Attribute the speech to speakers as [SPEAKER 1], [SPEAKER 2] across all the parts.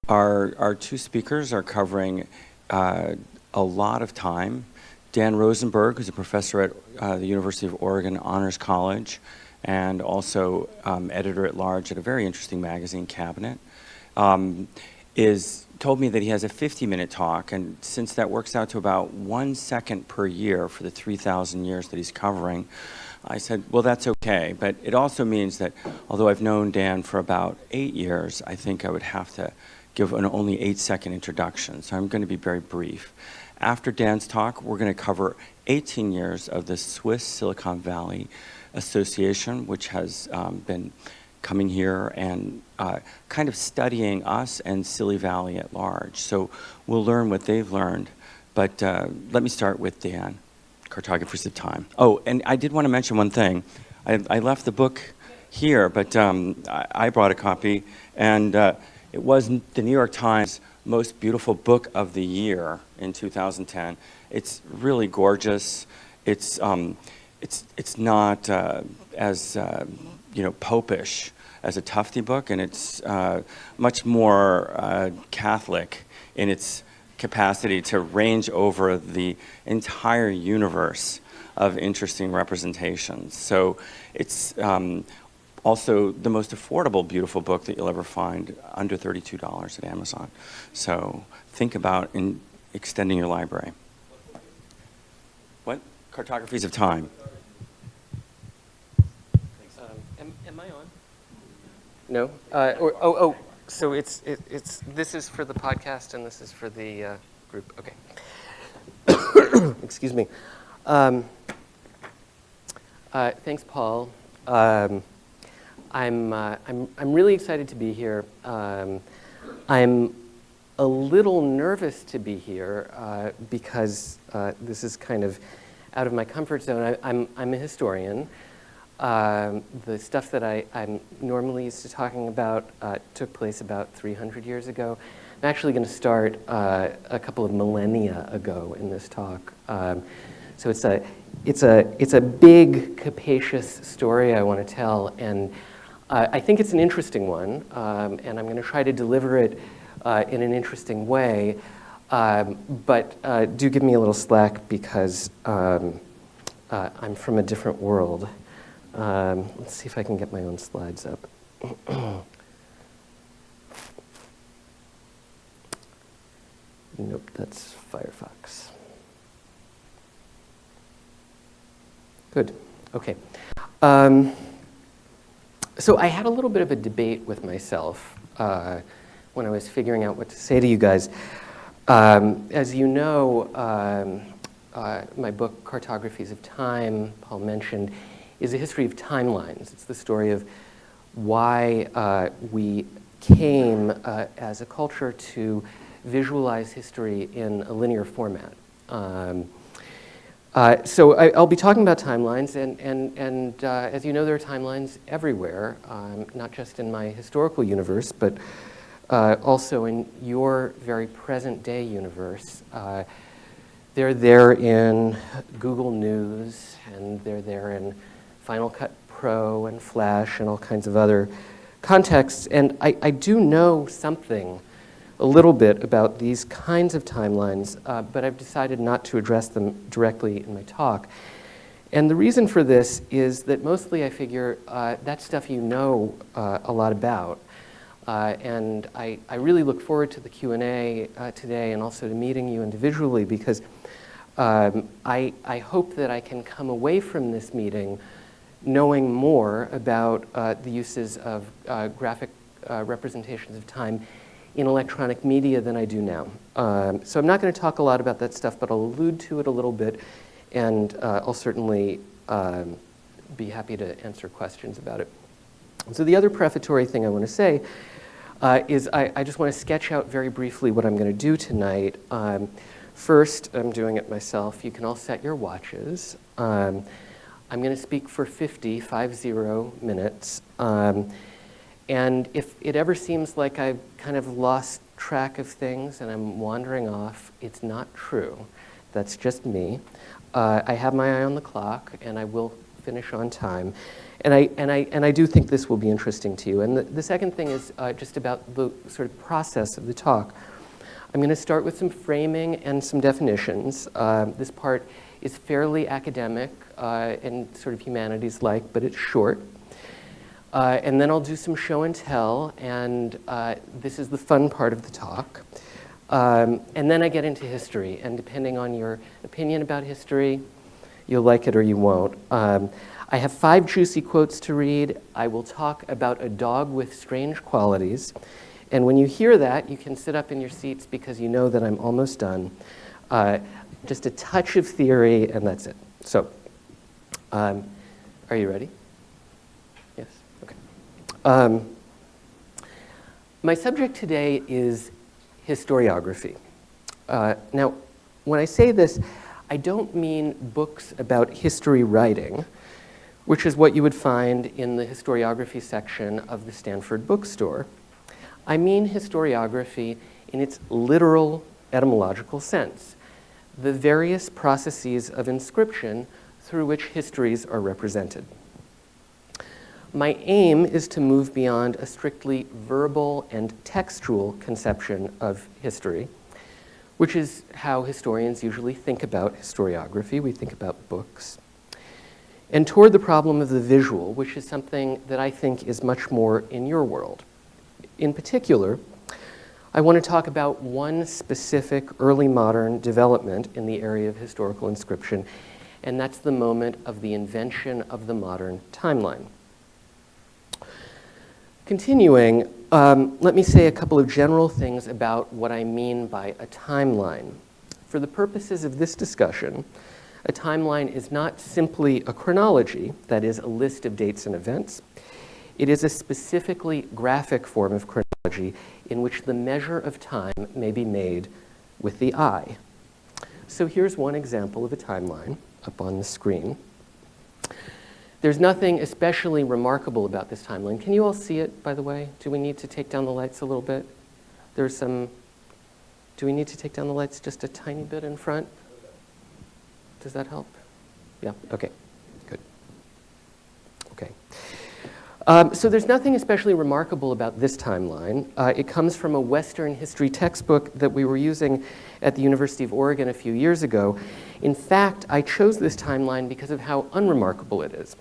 [SPEAKER 1] Our two speakers are covering a lot of time. Dan Rosenberg, who's a professor at the University of Oregon Honors College, and also editor-at-large at a very interesting magazine, Cabinet, told me that he has a 50-minute talk, and since that works out to about 1 second per year for the 3,000 years that he's covering, I said, well, that's okay. But it also means that although I've known Dan for about 8 years, I think I would have to give an only 8-second introduction, so I'm going to be very brief. After Dan's talk, we're going to cover 18 years of the Swiss Silicon Valley Association, which has been coming here and kind of studying us and Silly Valley at large. So we'll learn what they've learned. But let me start with Dan, Cartographies of Time. Oh, and I did want to mention one thing. I left the book here, but I brought a copy, and it was the New York Times most beautiful book of the year in 2010. It's really gorgeous. It's not as popish as a Tufte book, and it's much more Catholic in its capacity to range over the entire universe of interesting representations. So it's also the most affordable, beautiful book that you'll ever find, under $32 at Amazon. So think about extending your library. What? Cartographies of Time.
[SPEAKER 2] Am I on? No? So it's this is for the podcast and this is for the group. Okay. Excuse me. Thanks, Paul. I'm really excited to be here. I'm a little nervous to be here because this is kind of out of my comfort zone. I'm a historian. The stuff that I'm normally used to talking about took place about 300 years ago. I'm actually going to start a couple of millennia ago in this talk. So it's a big, capacious story I want to tell, and I think it's an interesting one, and I'm going to try to deliver it in an interesting way. But do give me a little slack because I'm from a different world. Let's see if I can get my own slides up. Nope, that's Firefox. Good. Okay. So I had a little bit of a debate with myself when I was figuring out what to say to you guys. As you know, my book, Cartographies of Time, Paul mentioned, is a history of timelines. It's the story of why we came as a culture to visualize history in a linear format. So I'll be talking about timelines, and as you know, there are timelines everywhere, not just in my historical universe, but also in your very present-day universe. They're there in Google News, and they're there in Final Cut Pro and Flash and all kinds of other contexts. And I do know something, a little bit, about these kinds of timelines, but I've decided not to address them directly in my talk. And the reason for this is that mostly I figure that stuff you know a lot about. And I really look forward to the Q&A today and also to meeting you individually because I hope that I can come away from this meeting knowing more about the uses of graphic representations of time in electronic media than I do now. So I'm not going to talk a lot about that stuff, but I'll allude to it a little bit, and I'll certainly be happy to answer questions about it. So the other prefatory thing I want to say is I just want to sketch out very briefly what I'm going to do tonight. First, I'm doing it myself. You can all set your watches. I'm going to speak for 50 minutes. And if it ever seems like I've kind of lost track of things and I'm wandering off, it's not true. That's just me. I have my eye on the clock, and I will finish on time. And I do think this will be interesting to you. And the second thing is just about the sort of process of the talk. I'm going to start with some framing and some definitions. This part is fairly academic and sort of humanities-like, but it's short. And then I'll do some show and tell, and this is the fun part of the talk. And then I get into history, and depending on your opinion about history, you'll like it or you won't. I have 5 juicy quotes to read. I will talk about a dog with strange qualities. And when you hear that, you can sit up in your seats because you know that I'm almost done. Just a touch of theory, and that's it. So, are you ready? Yes? Okay. My subject today is historiography. Now, when I say this, I don't mean books about history writing, which is what you would find in the historiography section of the Stanford bookstore. I mean historiography in its literal etymological sense, the various processes of inscription through which histories are represented. My aim is to move beyond a strictly verbal and textual conception of history, which is how historians usually think about historiography. We think about books. And toward the problem of the visual, which is something that I think is much more in your world. In particular, I want to talk about one specific early modern development in the area of historical inscription, and that's the moment of the invention of the modern timeline. Continuing, let me say a couple of general things about what I mean by a timeline. For the purposes of this discussion, a timeline is not simply a chronology, that is, a list of dates and events. It is a specifically graphic form of chronology in which the measure of time may be made with the eye. So here's one example of a timeline up on the screen. There's nothing especially remarkable about this timeline. Can you all see it, by the way? Do we need to take down the lights a little bit? Do we need to take down the lights just a tiny bit in front? Does that help? Yeah, okay, good. Okay. So there's nothing especially remarkable about this timeline. It comes from a Western history textbook that we were using at the University of Oregon a few years ago. In fact, I chose this timeline because of how unremarkable it is.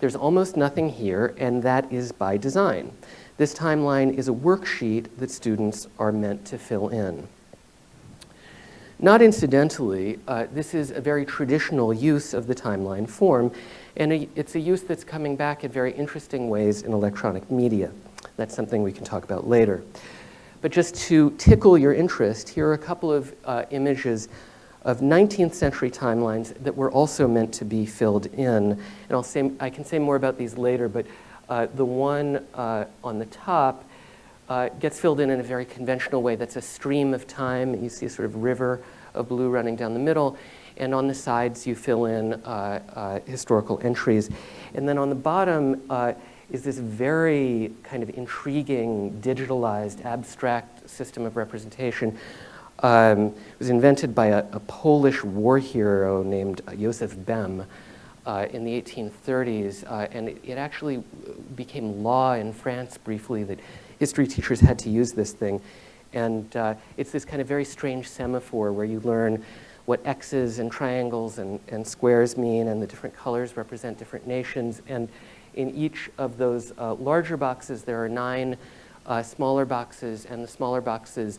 [SPEAKER 2] There's almost nothing here, and that is by design. This timeline is a worksheet that students are meant to fill in. Not incidentally, this is a very traditional use of the timeline form, and it's a use that's coming back in very interesting ways in electronic media. That's something we can talk about later. But just to tickle your interest, here are a couple of images of 19th century timelines that were also meant to be filled in. And I can say more about these later, but the one on the top gets filled in a very conventional way. That's a stream of time. You see a sort of river of blue running down the middle. And on the sides, you fill in historical entries. And then on the bottom is this very kind of intriguing, digitalized, abstract system of representation. It was invented by a Polish war hero named Józef Bem in the 1830s. And it actually became law in France briefly that history teachers had to use this thing. And it's this kind of very strange semaphore where you learn what X's and triangles and squares mean, and the different colors represent different nations. And in each of those larger boxes, there are 9 smaller boxes, and the smaller boxes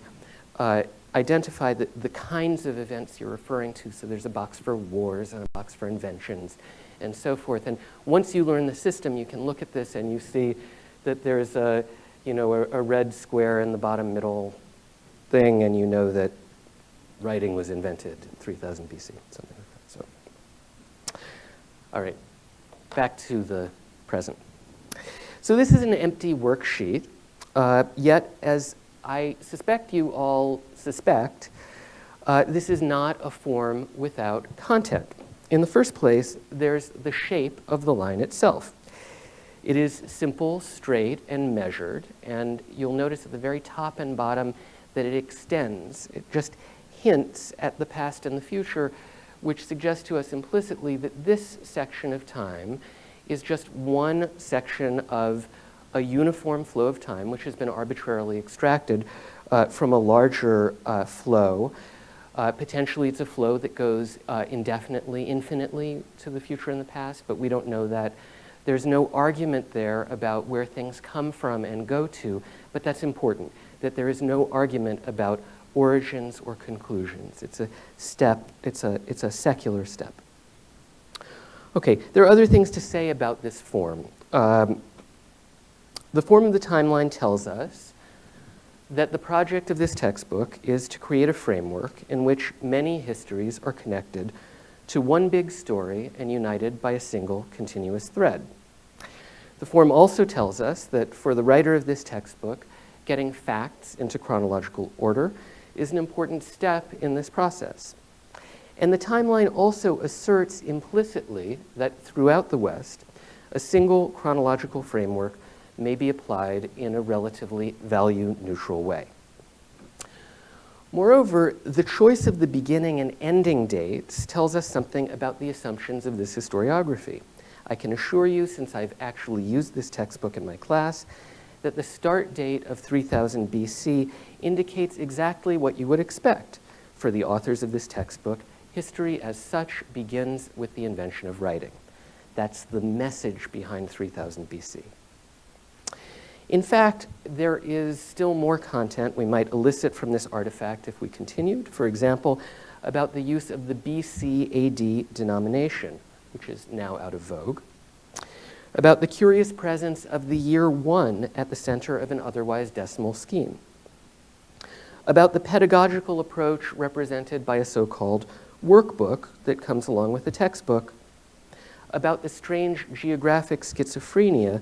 [SPEAKER 2] identify the kinds of events you're referring to. So there's a box for wars and a box for inventions and so forth. And once you learn the system, you can look at this and you see that there's a red square in the bottom middle thing, and you know that writing was invented in 3000 BC, something like that. So, all right, back to the present. So this is an empty worksheet, yet as I suspect you all suspect, this is not a form without content. In the first place, there's the shape of the line itself. It is simple, straight, and measured, and you'll notice at the very top and bottom that it extends. It just hints at the past and the future which suggests to us implicitly that this section of time is just one section of a uniform flow of time, which has been arbitrarily extracted from a larger flow. Potentially, it's a flow that goes indefinitely, infinitely to the future and the past, but we don't know that. There's no argument there about where things come from and go to, but that's important, that there is no argument about origins or conclusions. It's a step, it's a secular step. Okay, there are other things to say about this form. The form of the timeline tells us that the project of this textbook is to create a framework in which many histories are connected to one big story and united by a single continuous thread. The form also tells us that for the writer of this textbook, getting facts into chronological order is an important step in this process. And the timeline also asserts implicitly that throughout the West, a single chronological framework may be applied in a relatively value-neutral way. Moreover, the choice of the beginning and ending dates tells us something about the assumptions of this historiography. I can assure you, since I've actually used this textbook in my class, that the start date of 3000 BC indicates exactly what you would expect for the authors of this textbook. History as such begins with the invention of writing. That's the message behind 3000 BC. In fact, there is still more content we might elicit from this artifact if we continued. For example, about the use of the BC AD denomination, which is now out of vogue. About the curious presence of the year 1 at the center of an otherwise decimal scheme. About the pedagogical approach represented by a so-called workbook that comes along with the textbook. About the strange geographic schizophrenia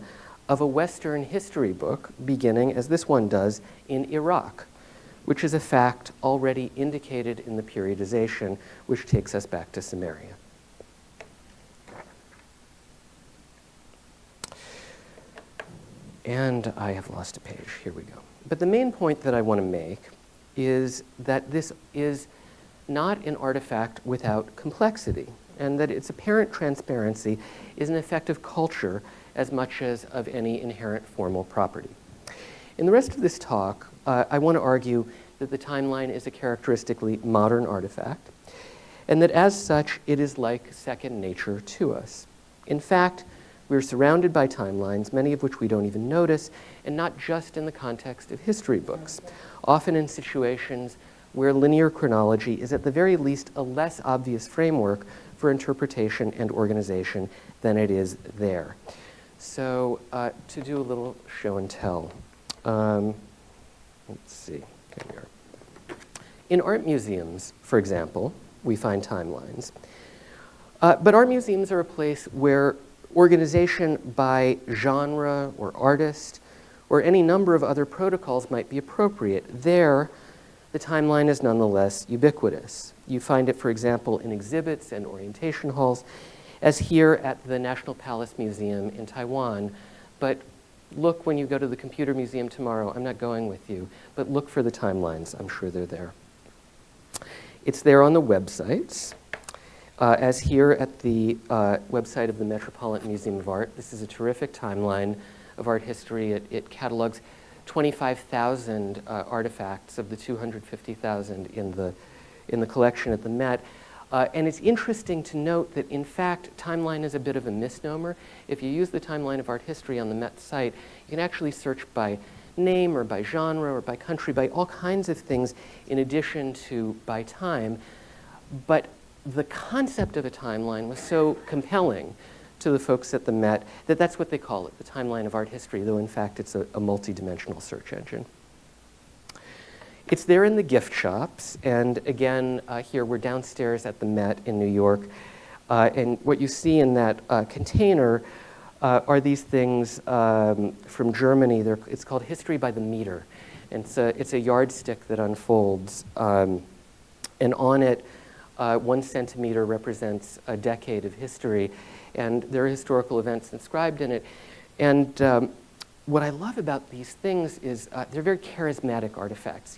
[SPEAKER 2] of a Western history book beginning, as this one does, in Iraq, which is a fact already indicated in the periodization, which takes us back to Samaria. And I have lost a page. Here we go. But the main point that I want to make is that this is not an artifact without complexity, and that its apparent transparency is an effect of culture as much as of any inherent formal property. In the rest of this talk, I want to argue that the timeline is a characteristically modern artifact, and that as such, it is like second nature to us. In fact, we're surrounded by timelines, many of which we don't even notice, and not just in the context of history books, often in situations where linear chronology is at the very least a less obvious framework for interpretation and organization than it is there. So to do a little show and tell, let's see, here we are. In art museums, for example, we find timelines. But art museums are a place where organization by genre or artist or any number of other protocols might be appropriate. There, the timeline is nonetheless ubiquitous. You find it, for example, in exhibits and orientation halls, as here at the National Palace Museum in Taiwan. But look when you go to the Computer Museum tomorrow. I'm not going with you, but look for the timelines. I'm sure they're there. It's there on the websites, as here at the website of the Metropolitan Museum of Art. This is a terrific timeline of art history. It catalogs 25,000 artifacts of the 250,000 in the collection at the Met. And it's interesting to note that, in fact, timeline is a bit of a misnomer. If you use the timeline of art history on the Met site, you can actually search by name or by genre or by country, by all kinds of things in addition to by time. But the concept of a timeline was so compelling to the folks at the Met that that's what they call it, the timeline of art history, though in fact it's a multi-dimensional search engine. It's there in the gift shops, and again, here we're downstairs at the Met in New York, and what you see in that container are these things from Germany. It's called History by the Meter, and it's a yardstick that unfolds, and on it, 1 centimeter represents a decade of history, and there are historical events inscribed in it. And what I love about these things is they're very charismatic artifacts.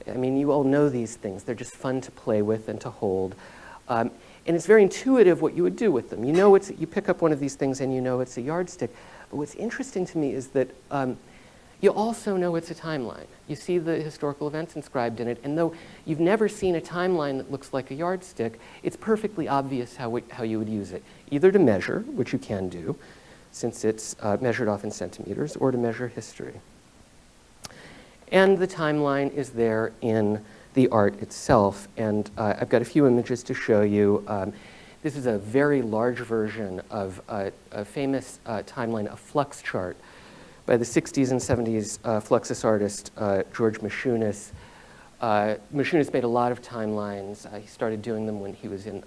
[SPEAKER 2] I mean, you all know these things. They're just fun to play with and to hold. And it's very intuitive what you would do with them. You know, you pick up one of these things and you know it's a yardstick. But what's interesting to me is that you also know it's a timeline. You see the historical events inscribed in it, and though you've never seen a timeline that looks like a yardstick, it's perfectly obvious how you would use it, either to measure, which you can do, since it's measured off in centimeters, or to measure history. And the timeline is there in the art itself, and I've got a few images to show you. This is a very large version of a famous timeline, a flux chart, by the 60s and 70s Fluxus artist George Mashunas. Mashunas made a lot of timelines. He started doing them when he was in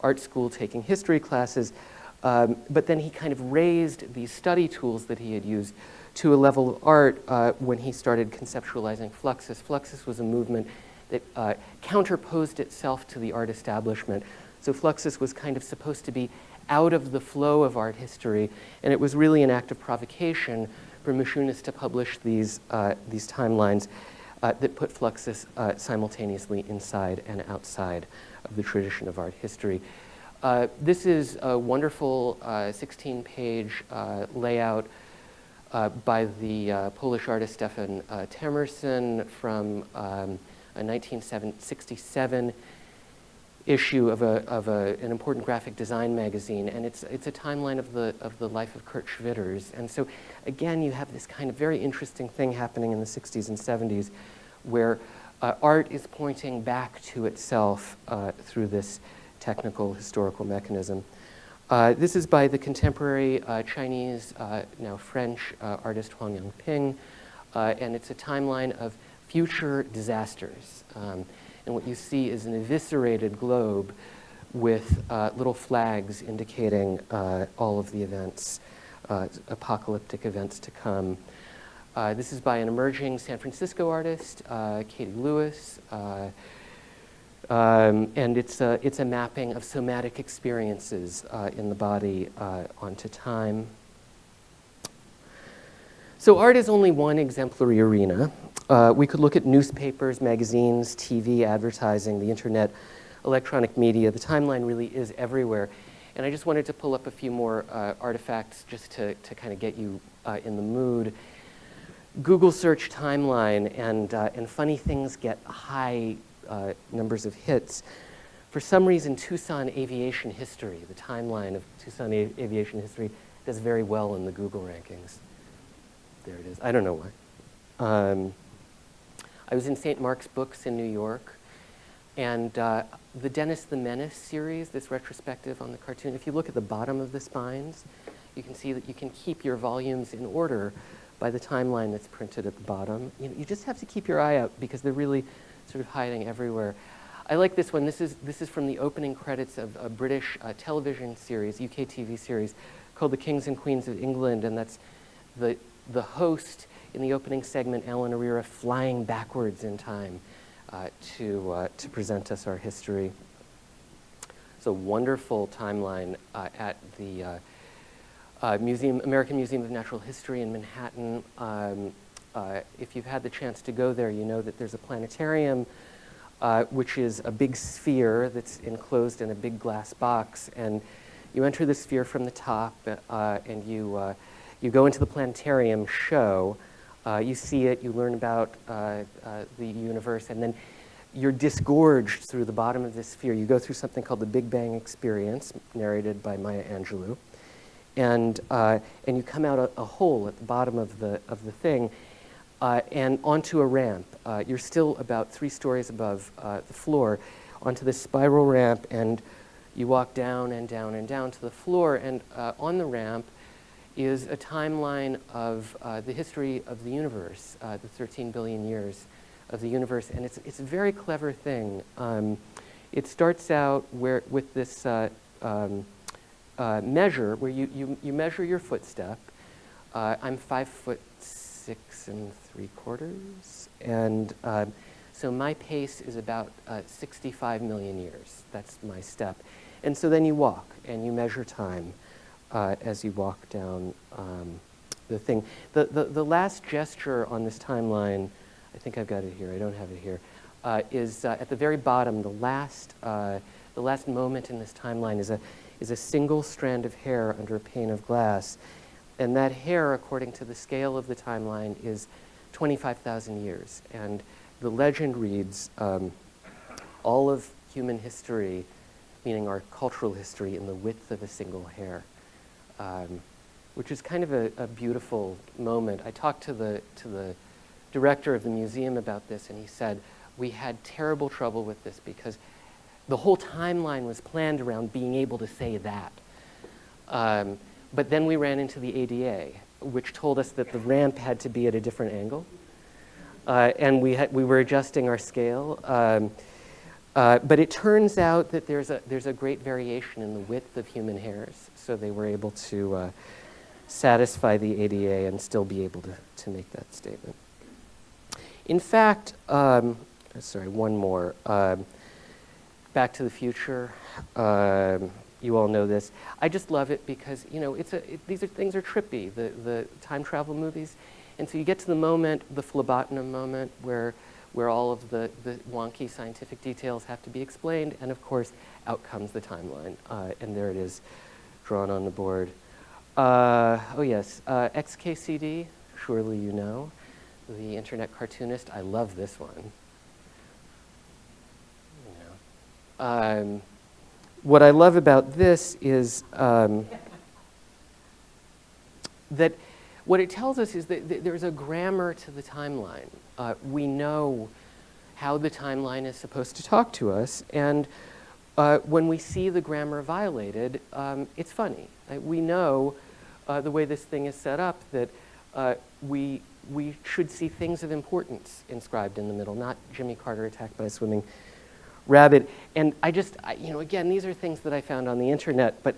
[SPEAKER 2] art school taking history classes, but then he kind of raised these study tools that he had used to a level of art when he started conceptualizing Fluxus. Fluxus was a movement that counterposed itself to the art establishment. So Fluxus was kind of supposed to be out of the flow of art history, and it was really an act of provocation for Mashunas to publish these timelines that put Fluxus simultaneously inside and outside of the tradition of art history. This is a wonderful 16-page layout by the Polish artist Stefan Temerson from a 1967 issue of an important graphic design magazine, and it's a timeline of the life of Kurt Schwitters. And so again, you have this kind of very interesting thing happening in the 60s and 70s where art is pointing back to itself through this technical historical mechanism. This is by the contemporary Chinese, now French artist Huang Yangping, and it's a timeline of future disasters. And what you see is an eviscerated globe with little flags indicating all of the events, apocalyptic events to come. This is by an emerging San Francisco artist, Katie Lewis, and it's a mapping of somatic experiences in the body onto time. So art is only one exemplary arena. We could look at newspapers, magazines, TV, advertising, the internet, electronic media. The timeline really is everywhere. And I just wanted to pull up a few more artifacts just to kind of get you in the mood. Google search timeline, and funny things get high numbers of hits. For some reason, Tucson aviation history, the timeline of Tucson aviation history, does very well in the Google rankings. There it is. I don't know why. I was in St. Mark's Books in New York, and the Dennis the Menace series, this retrospective on the cartoon, if you look at the bottom of the spines, you can see that you can keep your volumes in order by the timeline that's printed at the bottom. You just have to keep your eye out because they're really sort of hiding everywhere. I like this one. This is from the opening credits of a British television series, UK TV series, called The Kings and Queens of England, and that's the host in the opening segment, Alan Arira, flying backwards in time to present us our history. It's a wonderful timeline at the American Museum of Natural History in Manhattan. If you've had the chance to go there, you know that there's a planetarium, which is a big sphere that's enclosed in a big glass box, and you enter the sphere from the top, and you go into the planetarium show. You see it, you learn about the universe, and then you're disgorged through the bottom of this sphere. You go through something called the Big Bang Experience, narrated by Maya Angelou, and you come out a hole at the bottom of the thing, and onto a ramp. You're still about 3 stories above the floor, onto this spiral ramp, and you walk down and down and down to the floor, and on the ramp is a timeline of the history of the universe, the 13 billion years of the universe, and it's a very clever thing. It starts out with this measure where you measure your footstep. I'm 5'6" 3/4", and so my pace is about 65 million years. That's my step, and so then you walk and you measure time as you walk down the thing. The last gesture on this timeline, I think I've got it here. I don't have it here. Is at the very bottom. The the last moment in this timeline is a single strand of hair under a pane of glass. And that hair, according to the scale of the timeline, is 25,000 years. And the legend reads, all of human history, meaning our cultural history, in the width of a single hair, which is kind of a beautiful moment. I talked to the director of the museum about this, and he said, we had terrible trouble with this because the whole timeline was planned around being able to say that. But then we ran into the ADA, which told us that the ramp had to be at a different angle. And we were adjusting our scale. But it turns out that there's a great variation in the width of human hairs. So they were able to satisfy the ADA and still be able to make that statement. In fact, sorry, one more. Back to the Future. You all know this. I just love it because, you know, these things are trippy, the time travel movies. And so you get to the moment, the phlebotinum moment, where all of the wonky scientific details have to be explained, and of course, out comes the timeline. And there it is, drawn on the board. Oh yes, XKCD, surely you know, the internet cartoonist. I love this one. You know. What I love about this is that what it tells us is that there's a grammar to the timeline. We know how the timeline is supposed to talk to us, and when we see the grammar violated, it's funny. We know the way this thing is set up that we should see things of importance inscribed in the middle, not Jimmy Carter attacked by a swimming rabbit. And you know, again, these are things that I found on the internet, but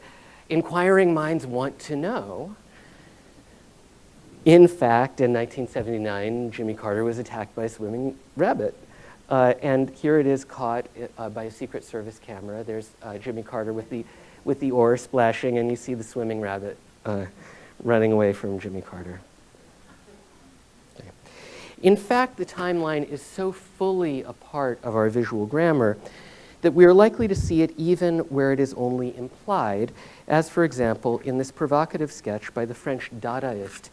[SPEAKER 2] inquiring minds want to know. In fact, in 1979, Jimmy Carter was attacked by a swimming rabbit. And here it is caught by a Secret Service camera. There's Jimmy Carter with the oar splashing, and you see the swimming rabbit running away from Jimmy Carter. Okay. In fact, the timeline is so fully a part of our visual grammar that we are likely to see it even where it is only implied, as, for example, in this provocative sketch by the French Dadaist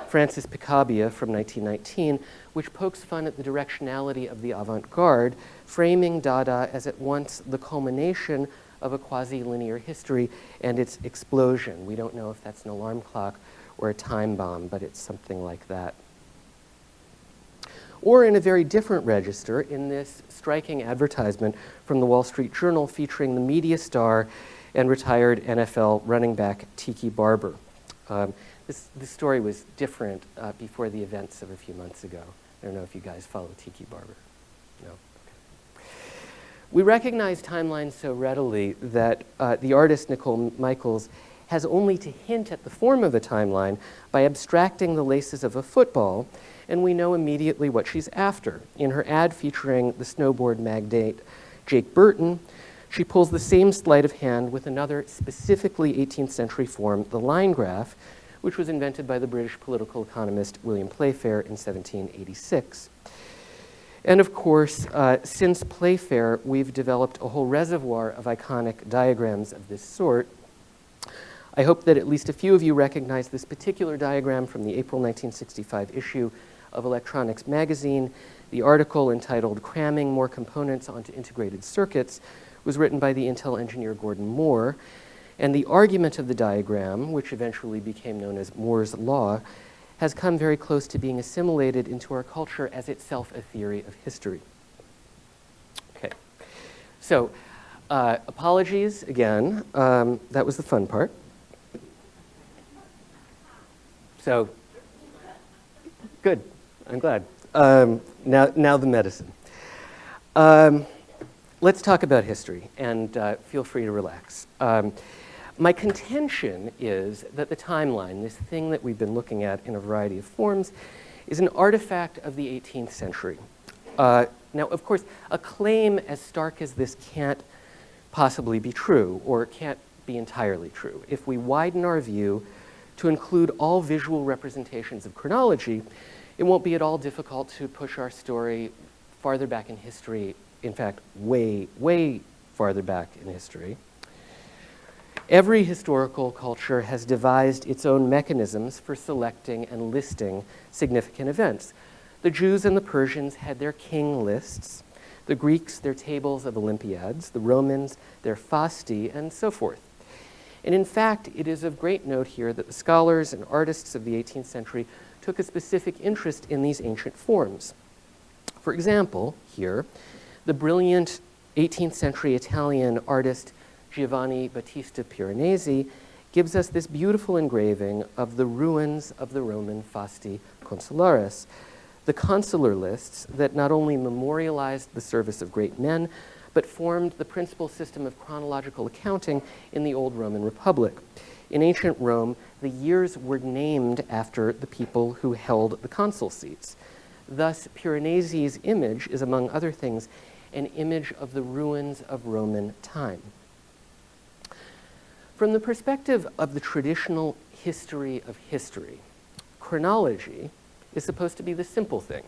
[SPEAKER 2] Francis Picabia from 1919, which pokes fun at the directionality of the avant-garde, framing Dada as at once the culmination of a quasi-linear history and its explosion. We don't know if that's an alarm clock or a time bomb, but it's something like that. Or in a very different register, in this striking advertisement from the Wall Street Journal featuring the media star and retired NFL running back Tiki Barber. This story was different before the events of a few months ago. I don't know if you guys follow Tiki Barber. No? Okay. We recognize timelines so readily that the artist Nicole Michaels has only to hint at the form of a timeline by abstracting the laces of a football, and we know immediately what she's after. In her ad featuring the snowboard magnate Jake Burton, she pulls the same sleight of hand with another specifically 18th century form, the line graph, which was invented by the British political economist William Playfair in 1786. And of course, since Playfair, we've developed a whole reservoir of iconic diagrams of this sort. I hope that at least a few of you recognize this particular diagram from the April 1965 issue of Electronics magazine. The article, entitled "Cramming More Components onto Integrated Circuits," was written by the Intel engineer Gordon Moore. And the argument of the diagram, which eventually became known as Moore's law, has come very close to being assimilated into our culture as itself a theory of history. Okay, so apologies again. That was the fun part. So, good, I'm glad. Now the medicine. Let's talk about history, and feel free to relax. My contention is that the timeline, this thing that we've been looking at in a variety of forms, is an artifact of the 18th century. Now, of course, a claim as stark as this can't possibly be true, or can't be entirely true. If we widen our view to include all visual representations of chronology, it won't be at all difficult to push our story farther back in history, in fact, way, way farther back in history. Every historical culture has devised its own mechanisms for selecting and listing significant events. The Jews and the Persians had their king lists, the Greeks their tables of Olympiads, the Romans their fasti, and so forth. And in fact, it is of great note here that the scholars and artists of the 18th century took a specific interest in these ancient forms. For example, here, the brilliant 18th century Italian artist Giovanni Battista Piranesi gives us this beautiful engraving of the ruins of the Roman Fasti Consulares, the consular lists that not only memorialized the service of great men, but formed the principal system of chronological accounting in the old Roman Republic. In ancient Rome, the years were named after the people who held the consul seats. Thus, Piranesi's image is, among other things, an image of the ruins of Roman time. From the perspective of the traditional history of history, chronology is supposed to be the simple thing.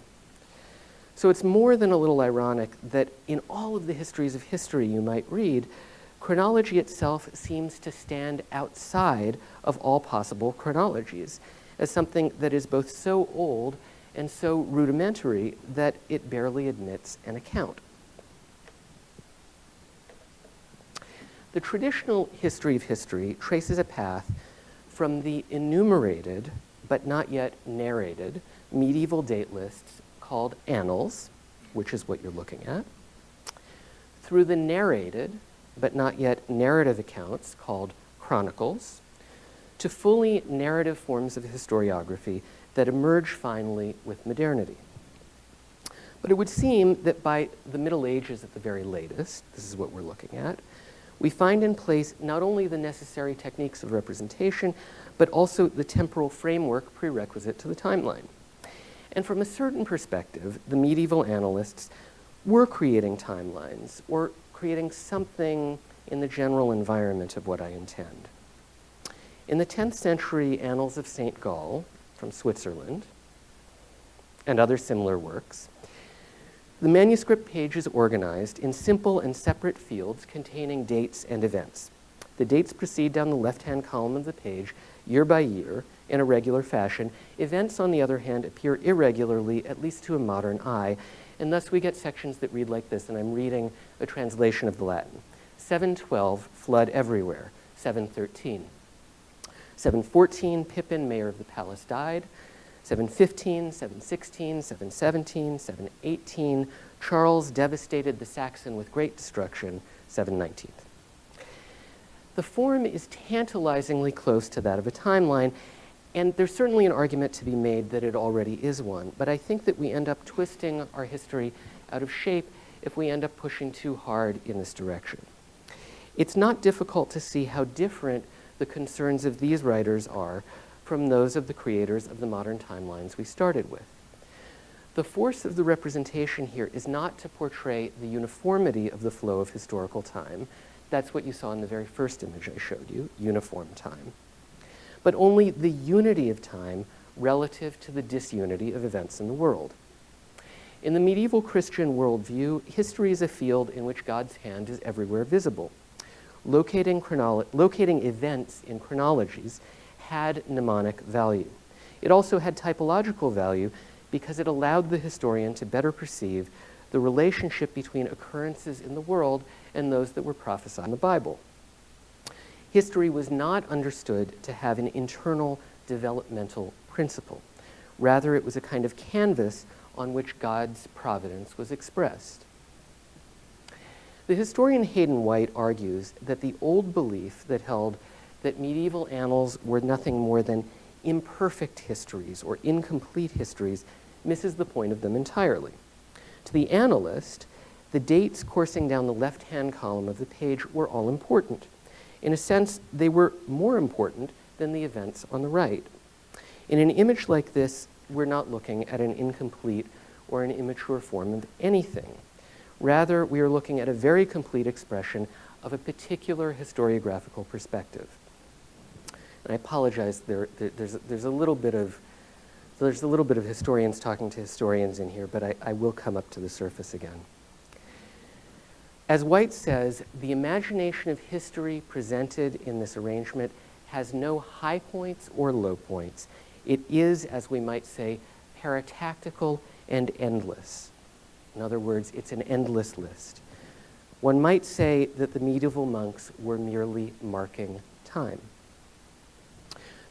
[SPEAKER 2] So it's more than a little ironic that in all of the histories of history you might read, chronology itself seems to stand outside of all possible chronologies as something that is both so old and so rudimentary that it barely admits an account. The traditional history of history traces a path from the enumerated, but not yet narrated, medieval date lists called annals, which is what you're looking at, through the narrated, but not yet narrative accounts called chronicles, to fully narrative forms of historiography that emerge finally with modernity. But it would seem that by the Middle Ages at the very latest, this is what we're looking at, we find in place not only the necessary techniques of representation, but also the temporal framework prerequisite to the timeline. And from a certain perspective, the medieval annalists were creating timelines or creating something in the general environment of what I intend. In the 10th century Annals of St. Gall from Switzerland and other similar works, the manuscript page is organized in simple and separate fields containing dates and events. The dates proceed down the left-hand column of the page year by year in a regular fashion. Events, on the other hand, appear irregularly, at least to a modern eye, and thus we get sections that read like this, and I'm reading a translation of the Latin. 712, flood everywhere. 713. 714, Pippin, mayor of the palace, died. 715, 716, 717, 718, Charles devastated the Saxon with great destruction. 719. The form is tantalizingly close to that of a timeline, and there's certainly an argument to be made that it already is one, but I think that we end up twisting our history out of shape if we end up pushing too hard in this direction. It's not difficult to see how different the concerns of these writers are from those of the creators of the modern timelines we started with. The force of the representation here is not to portray the uniformity of the flow of historical time. That's what you saw in the very first image I showed you, uniform time. But only the unity of time relative to the disunity of events in the world. In the medieval Christian worldview, history is a field in which God's hand is everywhere visible. Locating events in chronologies had mnemonic value. It also had typological value because it allowed the historian to better perceive the relationship between occurrences in the world and those that were prophesied in the Bible. History was not understood to have an internal developmental principle. Rather, it was a kind of canvas on which God's providence was expressed. The historian Hayden White argues that the old belief that held that medieval annals were nothing more than imperfect histories or incomplete histories misses the point of them entirely. To the analyst, the dates coursing down the left-hand column of the page were all important. In a sense, they were more important than the events on the right. In an image like this, we're not looking at an incomplete or an immature form of anything. Rather, we are looking at a very complete expression of a particular historiographical perspective. And I apologize, there's a little bit of historians talking to historians in here, but I will come up to the surface again. As White says, the imagination of history presented in this arrangement has no high points or low points. It is, as we might say, paratactical and endless. In other words, it's an endless list. One might say that the medieval monks were merely marking time.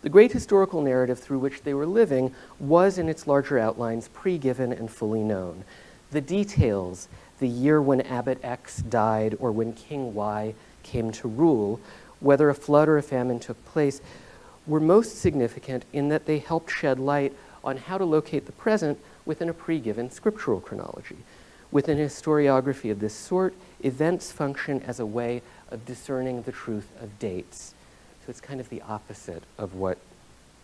[SPEAKER 2] The great historical narrative through which they were living was, in its larger outlines, pre-given and fully known. The details, the year when Abbot X died or when King Y came to rule, whether a flood or a famine took place, were most significant in that they helped shed light on how to locate the present within a pre-given scriptural chronology. Within a historiography of this sort, events function as a way of discerning the truth of dates. So it's kind of the opposite of what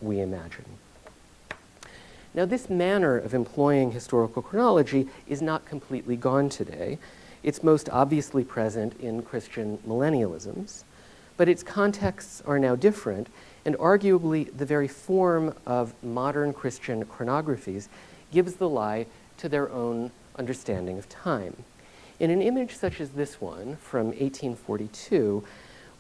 [SPEAKER 2] we imagine. Now, this manner of employing historical chronology is not completely gone today. It's most obviously present in Christian millennialisms, but its contexts are now different, and arguably the very form of modern Christian chronographies gives the lie to their own understanding of time. In an image such as this one from 1842,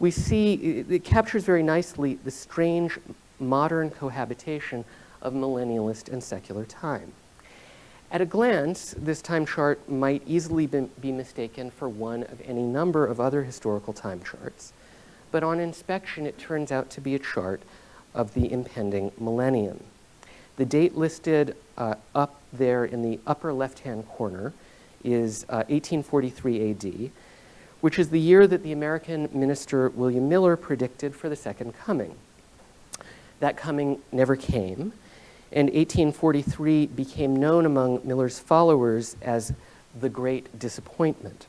[SPEAKER 2] we see it captures very nicely the strange modern cohabitation of millennialist and secular time. At a glance, this time chart might easily be mistaken for one of any number of other historical time charts, but on inspection it turns out to be a chart of the impending millennium. The date listed up there in the upper left-hand corner is 1843 AD, which is the year that the American minister William Miller predicted for the Second Coming. That coming never came, and 1843 became known among Miller's followers as the Great Disappointment.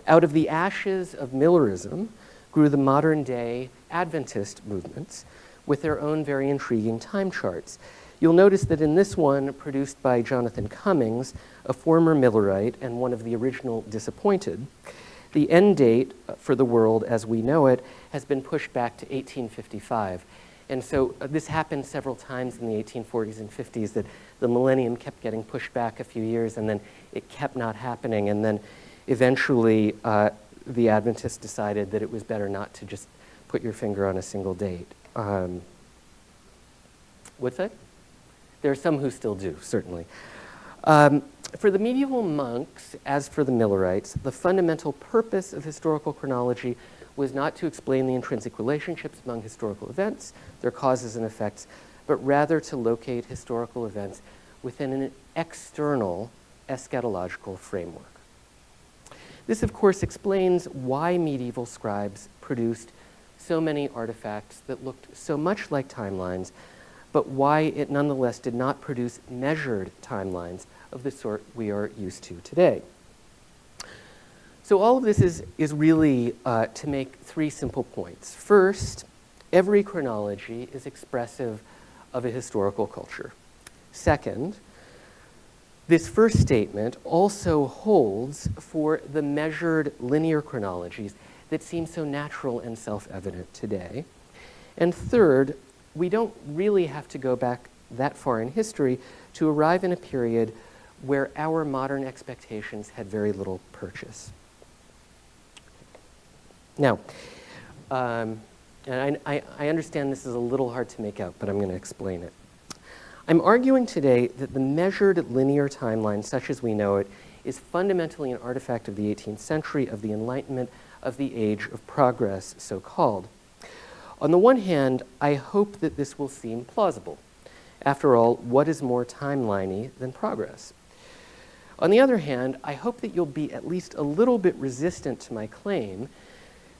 [SPEAKER 2] Out of the ashes of Millerism grew the modern-day Adventist movements with their own very intriguing time charts. You'll notice that in this one, produced by Jonathan Cummings, a former Millerite and one of the original Disappointed, the end date for the world as we know it has been pushed back to 1855. And so this happened several times in the 1840s and 50s, that the millennium kept getting pushed back a few years, and then it kept not happening. And then eventually the Adventists decided that it was better not to just put your finger on a single date. What's that? There are some who still do, certainly. For the medieval monks, as for the Millerites, the fundamental purpose of historical chronology was not to explain the intrinsic relationships among historical events, their causes and effects, but rather to locate historical events within an external eschatological framework. This, of course, explains why medieval scribes produced so many artifacts that looked so much like timelines, but why it nonetheless did not produce measured timelines of the sort we are used to today. So all of this is really to make three simple points. First, every chronology is expressive of a historical culture. Second, this first statement also holds for the measured linear chronologies that seem so natural and self-evident today. And third, we don't really have to go back that far in history to arrive in a period where our modern expectations had very little purchase. Now, and I understand this is a little hard to make out, but I'm going to explain it. I'm arguing today that the measured linear timeline, such as we know it, is fundamentally an artifact of the 18th century, of the Enlightenment, of the age of progress, so-called. On the one hand, I hope that this will seem plausible. After all, what is more timeliney than progress? On the other hand, I hope that you'll be at least a little bit resistant to my claim,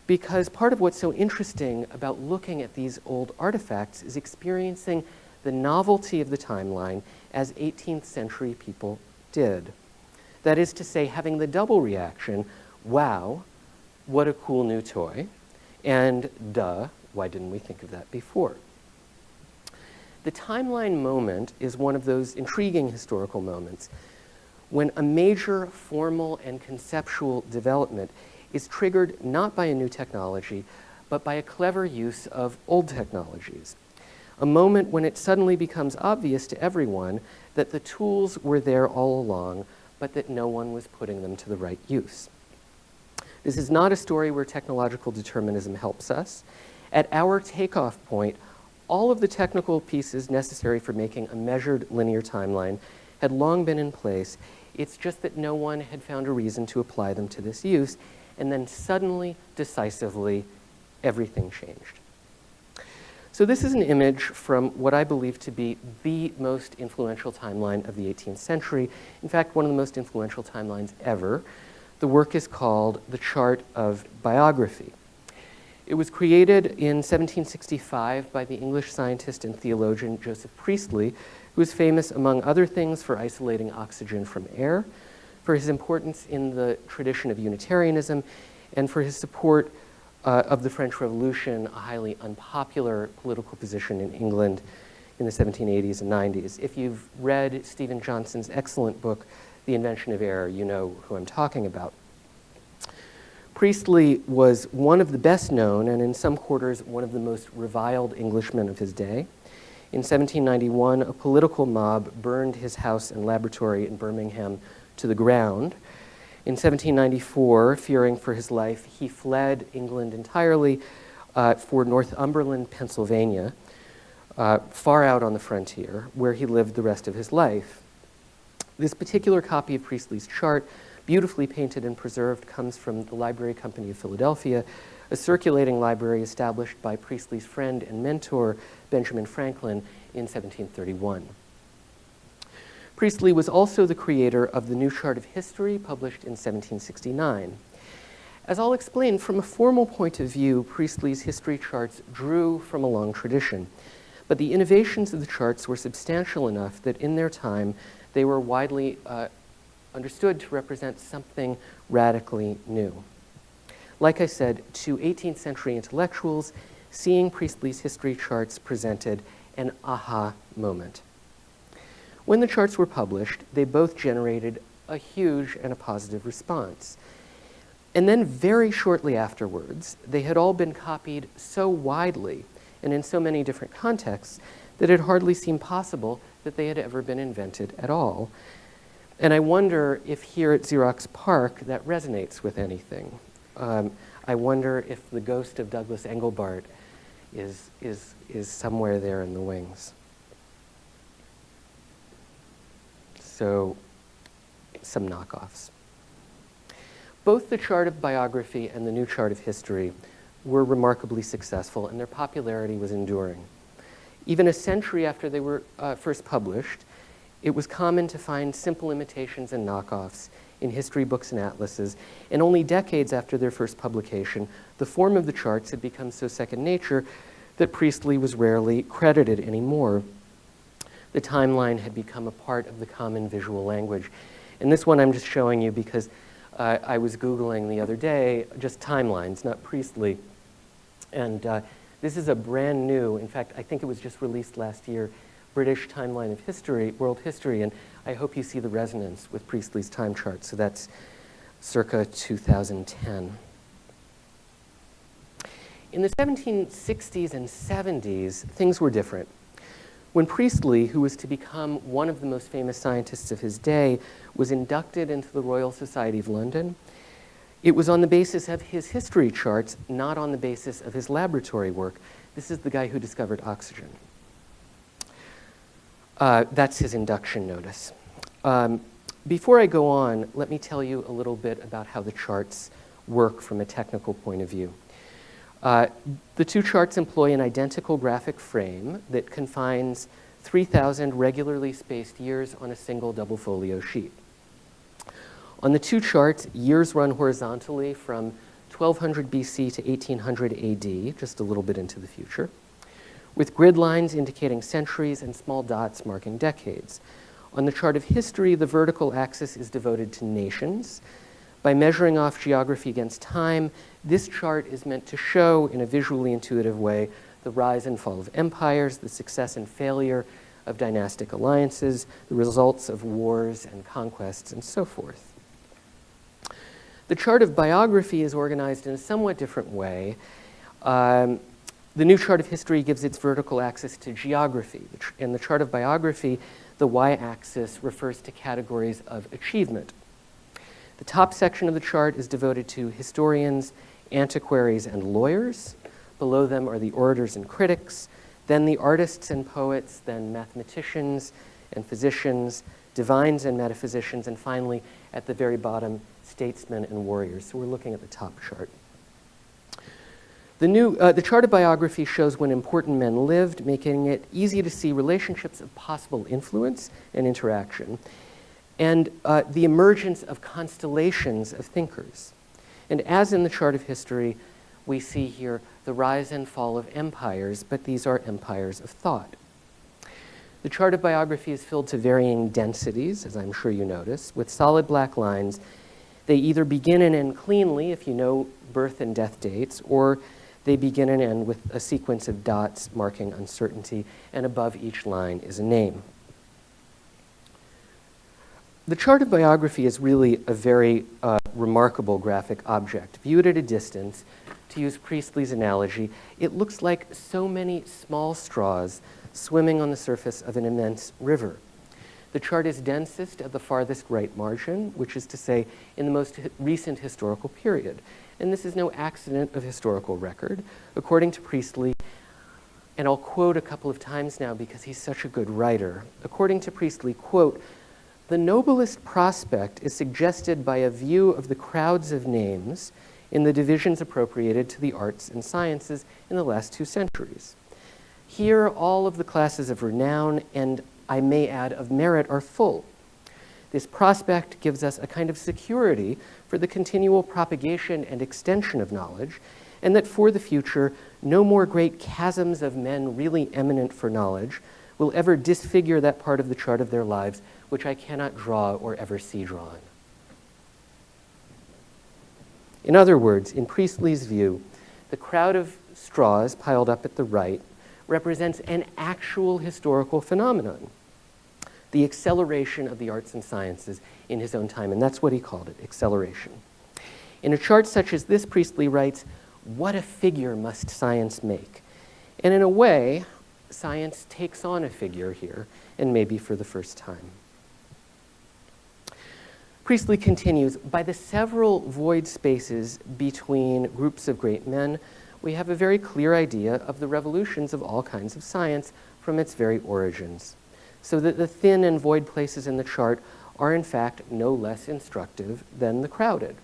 [SPEAKER 2] because part of what's so interesting about looking at these old artifacts is experiencing the novelty of the timeline as 18th century people did. That is to say, having the double reaction, wow, what a cool new toy, and duh, why didn't we think of that before? The timeline moment is one of those intriguing historical moments when a major formal and conceptual development is triggered not by a new technology, but by a clever use of old technologies. A moment when it suddenly becomes obvious to everyone that the tools were there all along, but that no one was putting them to the right use. This is not a story where technological determinism helps us. At our takeoff point, all of the technical pieces necessary for making a measured linear timeline had long been in place. It's just that no one had found a reason to apply them to this use, and then suddenly, decisively, everything changed. So this is an image from what I believe to be the most influential timeline of the 18th century. In fact, one of the most influential timelines ever. The work is called The Chart of Biography. It was created in 1765 by the English scientist and theologian Joseph Priestley, who is famous, among other things, for isolating oxygen from air, for his importance in the tradition of Unitarianism, and for his support of the French Revolution, a highly unpopular political position in England in the 1780s and 90s. If you've read Stephen Johnson's excellent book, The Invention of Air, you know who I'm talking about. Priestley was one of the best known, and in some quarters, one of the most reviled Englishmen of his day. In 1791, a political mob burned his house and laboratory in Birmingham to the ground. In 1794, fearing for his life, he fled England entirely for Northumberland, Pennsylvania, far out on the frontier, where he lived the rest of his life. This particular copy of Priestley's chart, beautifully painted and preserved, comes from the Library Company of Philadelphia, a circulating library established by Priestley's friend and mentor, Benjamin Franklin, in 1731. Priestley was also the creator of the New Chart of History, published in 1769. As I'll explain, from a formal point of view, Priestley's history charts drew from a long tradition, but the innovations of the charts were substantial enough that in their time they were widely understood to represent something radically new. Like I said, to 18th century intellectuals, seeing Priestley's history charts presented an aha moment. When the charts were published, they both generated a huge and a positive response. And then very shortly afterwards, they had all been copied so widely and in so many different contexts that it hardly seemed possible that they had ever been invented at all. And I wonder if here at Xerox PARC that resonates with anything. I wonder if the ghost of Douglas Engelbart is somewhere there in the wings. So, some knockoffs. Both the Chart of Biography and the New Chart of History were remarkably successful, and their popularity was enduring. Even a century after they were first published, it was common to find simple imitations and knockoffs in history books and atlases, and only decades after their first publication, the form of the charts had become so second nature that Priestley was rarely credited anymore. The timeline had become a part of the common visual language. And this one I'm just showing you because I was Googling the other day, just timelines, not Priestley. And this is a brand new, in fact, I think it was just released last year, British timeline of history, world history, and I hope you see the resonance with Priestley's time chart. So that's circa 2010. In the 1760s and 70s, things were different. When Priestley, who was to become one of the most famous scientists of his day, was inducted into the Royal Society of London, it was on the basis of his history charts, not on the basis of his laboratory work. This is the guy who discovered oxygen. That's his induction notice. Before I go on, let me tell you a little bit about how the charts work from a technical point of view. The two charts employ an identical graphic frame that confines 3,000 regularly spaced years on a single double folio sheet. On the two charts, years run horizontally from 1200 BC to 1800 AD, just a little bit into the future, with grid lines indicating centuries and small dots marking decades. On the chart of history, the vertical axis is devoted to nations. By measuring off geography against time, this chart is meant to show, in a visually intuitive way, the rise and fall of empires, the success and failure of dynastic alliances, the results of wars and conquests, and so forth. The chart of biography is organized in a somewhat different way. The new chart of history gives its vertical axis to geography. In the chart of biography, The y-axis refers to categories of achievement. The top section of the chart is devoted to historians, antiquaries, and lawyers. Below them are the orators and critics, then the artists and poets, then mathematicians and physicians, divines and metaphysicians, and finally, at the very bottom, statesmen and warriors. So we're looking at the top chart. The chart of biography shows when important men lived, making it easy to see relationships of possible influence and interaction, and the emergence of constellations of thinkers. And as in the chart of history, we see here the rise and fall of empires, but these are empires of thought. The chart of biography is filled to varying densities, as I'm sure you notice, with solid black lines. They either begin and end cleanly, if you know birth and death dates, or they begin and end with a sequence of dots marking uncertainty, and above each line is a name. The chart of biography is really a very remarkable graphic object. Viewed at a distance, to use Priestley's analogy, it looks like so many small straws swimming on the surface of an immense river. The chart is densest at the farthest right margin, which is to say, in the most recent historical period. And this is no accident of historical record. According to Priestley, and I'll quote a couple of times now because he's such a good writer. According to Priestley, quote, "The noblest prospect is suggested by a view of the crowds of names in the divisions appropriated to the arts and sciences in the last 2 centuries. Here, all of the classes of renown, and I may add, of merit, are full. This prospect gives us a kind of security for the continual propagation and extension of knowledge, and that for the future, no more great chasms of men really eminent for knowledge will ever disfigure that part of the chart of their lives which I cannot draw or ever see drawn." In other words, in Priestley's view, the crowd of straws piled up at the right represents an actual historical phenomenon, the acceleration of the arts and sciences in his own time, and that's what he called it, acceleration. In a chart such as this, Priestley writes, "What a figure must science make?" And in a way, science takes on a figure here, and maybe for the first time. Priestley continues, "By the several void spaces between groups of great men, we have a very clear idea of the revolutions of all kinds of science from its very origins, so that the thin and void places in the chart are in fact no less instructive than the crowded.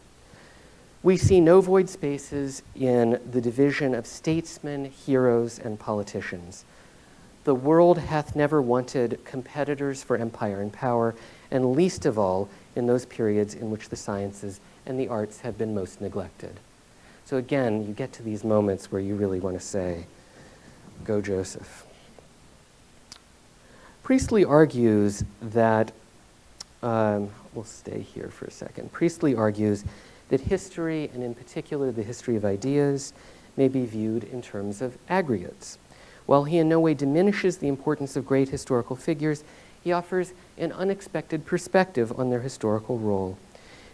[SPEAKER 2] We see no void spaces in the division of statesmen, heroes, and politicians. The world hath never wanted competitors for empire and power, and least of all in those periods in which the sciences and the arts have been most neglected." So again, you get to these moments where you really want to say, go Joseph. Priestley argues that, we'll stay here for a second. Priestley argues that history, and in particular the history of ideas, may be viewed in terms of aggregates. While he in no way diminishes the importance of great historical figures, he offers an unexpected perspective on their historical role.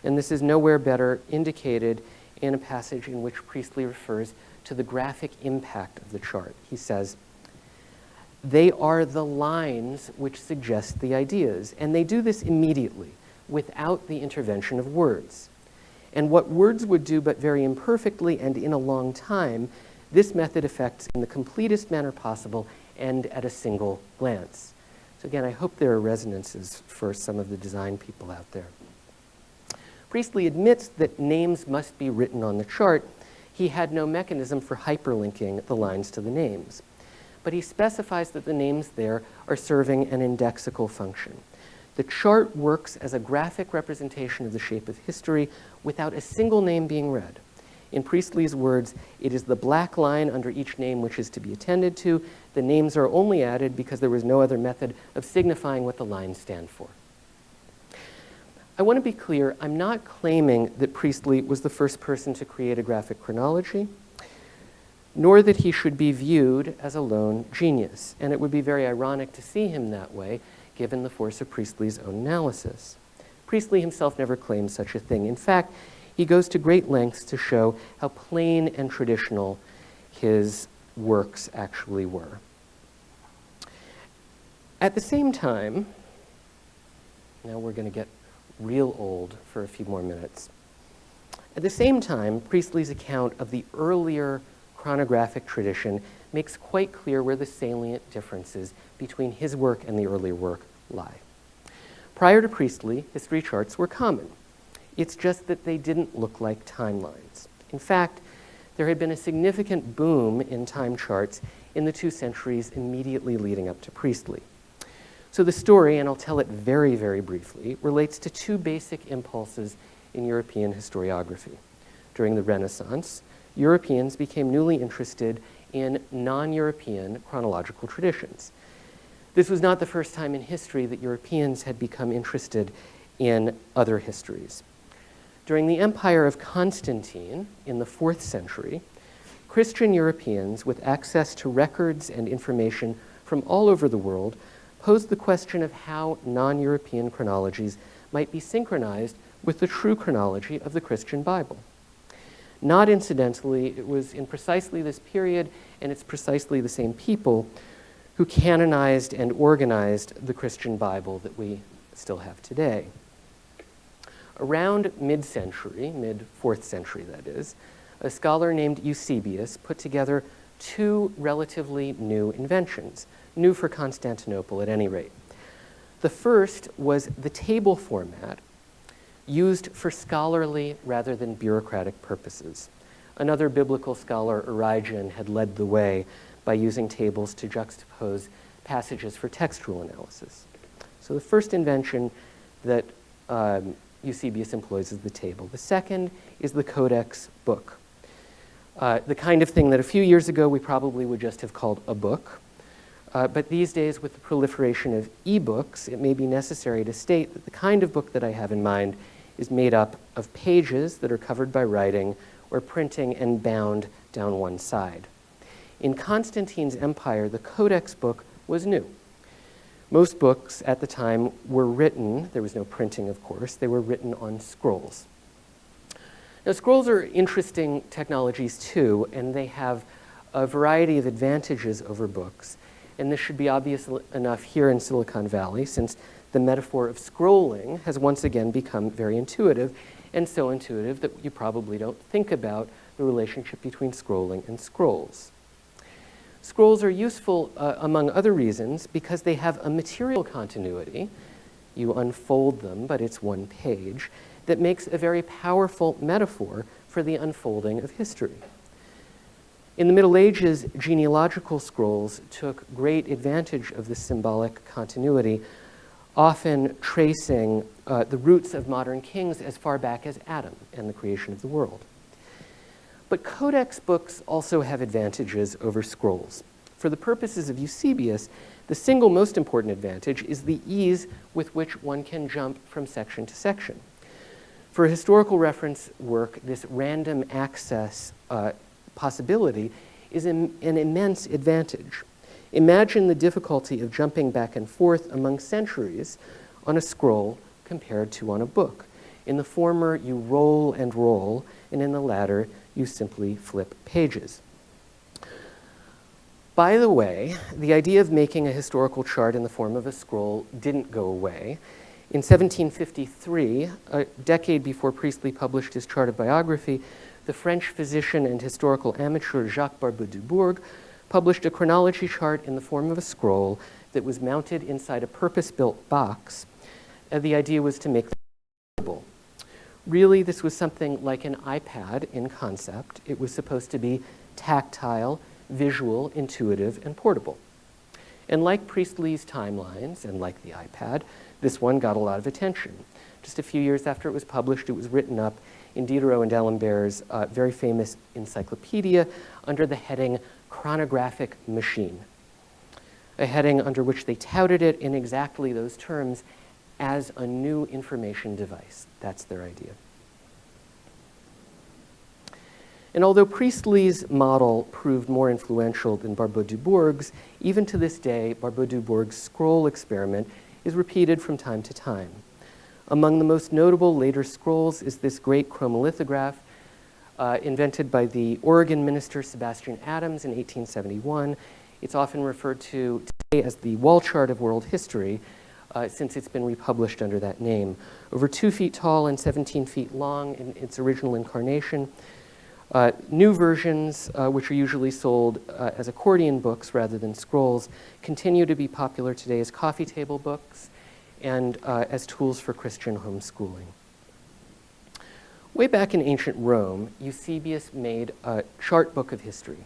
[SPEAKER 2] And this is nowhere better indicated in a passage in which Priestley refers to the graphic impact of the chart. He says, "They are the lines which suggest the ideas, and they do this immediately, without the intervention of words. And what words would do but very imperfectly and in a long time, this method effects in the completest manner possible and at a single glance." So again, I hope there are resonances for some of the design people out there. Priestley admits that names must be written on the chart. He had no mechanism for hyperlinking the lines to the names. But he specifies that the names there are serving an indexical function. The chart works as a graphic representation of the shape of history without a single name being read. In Priestley's words, it is the black line under each name which is to be attended to. The names are only added because there was no other method of signifying what the lines stand for. I want to be clear, I'm not claiming that Priestley was the first person to create a graphic chronology, nor that he should be viewed as a lone genius. And it would be very ironic to see him that way, given the force of Priestley's own analysis. Priestley himself never claimed such a thing. In fact, he goes to great lengths to show how plain and traditional his works actually were. At the same time, Now we're going to get real old for a few more minutes. At the same time, Priestley's account of the earlier chronographic tradition makes quite clear where the salient differences between his work and the earlier work lie. Prior to Priestley, history charts were common. It's just that they didn't look like timelines. In fact, there had been a significant boom in time charts in the 2 centuries immediately leading up to Priestley. So the story, and I'll tell it very, very briefly, relates to 2 basic impulses in European historiography. During the Renaissance, Europeans became newly interested in non-European chronological traditions. This was not the first time in history that Europeans had become interested in other histories. During the empire of Constantine in the 4th century, Christian Europeans with access to records and information from all over the world posed the question of how non-European chronologies might be synchronized with the true chronology of the Christian Bible. Not incidentally, it was in precisely this period, and it's precisely the same people who canonized and organized the Christian Bible that we still have today. Around mid-century, mid-4th century that is, a scholar named Eusebius put together 2 relatively new inventions, new for Constantinople at any rate. The first was the table format used for scholarly rather than bureaucratic purposes. Another biblical scholar, Origen, had led the way by using tables to juxtapose passages for textual analysis. So the first invention that Eusebius employs is the table. The second is the codex book, the kind of thing that a few years ago we probably would just have called a book. But these days, with the proliferation of e-books, it may be necessary to state that the kind of book that I have in mind is made up of pages that are covered by writing or printing and bound down one side. In Constantine's empire, the codex book was new. Most books at the time were written, there was no printing of course, they were written on scrolls. Now scrolls are interesting technologies too, and they have a variety of advantages over books. And this should be obvious enough here in Silicon Valley, since the metaphor of scrolling has once again become very intuitive, and so intuitive that you probably don't think about the relationship between scrolling and scrolls. Scrolls are useful, among other reasons, because they have a material continuity. You unfold them, but it's one page, that makes a very powerful metaphor for the unfolding of history. In the Middle Ages, genealogical scrolls took great advantage of this symbolic continuity, often tracing the roots of modern kings as far back as Adam and the creation of the world. But codex books also have advantages over scrolls. For the purposes of Eusebius, the single most important advantage is the ease with which one can jump from section to section. For historical reference work, this random access possibility is an immense advantage. Imagine the difficulty of jumping back and forth among centuries on a scroll compared to on a book. In the former, you roll and roll, and in the latter, you simply flip pages. By the way, the idea of making a historical chart in the form of a scroll didn't go away. In 1753, a decade before Priestley published his chart of biography, the French physician and historical amateur Jacques Barbeau-Dubourg published a chronology chart in the form of a scroll that was mounted inside a purpose-built box. The idea was to make them portable. Really, this was something like an iPad in concept. It was supposed to be tactile, visual, intuitive, and portable. And like Priestley's timelines, and like the iPad, this one got a lot of attention. Just a few years after it was published, it was written up in Diderot and D'Alembert's very famous encyclopedia under the heading Chronographic Machine, a heading under which they touted it in exactly those terms as a new information device. That's their idea. And although Priestley's model proved more influential than Barbeau-Dubourg's, even to this day, Barbeau-Dubourg's scroll experiment is repeated from time to time. Among the most notable later scrolls is this great chromolithograph invented by the Oregon minister Sebastian Adams in 1871. It's often referred to today as the wall chart of world history. since it's been republished under that name. Over 2 feet tall and 17 feet long in its original incarnation. New versions, which are usually sold as accordion books rather than scrolls, continue to be popular today as coffee table books and as tools for Christian homeschooling. Way back in ancient Rome, Eusebius made a chart book of history.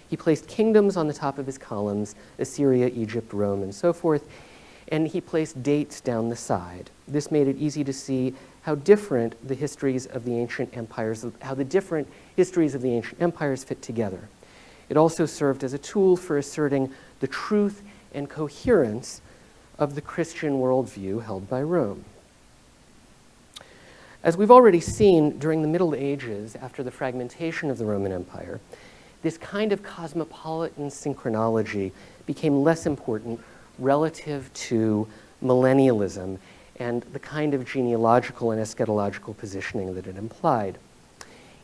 [SPEAKER 2] He placed kingdoms on the top of his columns, Assyria, Egypt, Rome, and so forth, and he placed dates down the side. This made it easy to see how different the histories of the ancient empires, how the different histories of the ancient empires fit together. It also served as a tool for asserting the truth and coherence of the Christian worldview held by Rome. As we've already seen, during the Middle Ages, after the fragmentation of the Roman Empire, this kind of cosmopolitan synchronology became less important relative to millennialism and the kind of genealogical and eschatological positioning that it implied.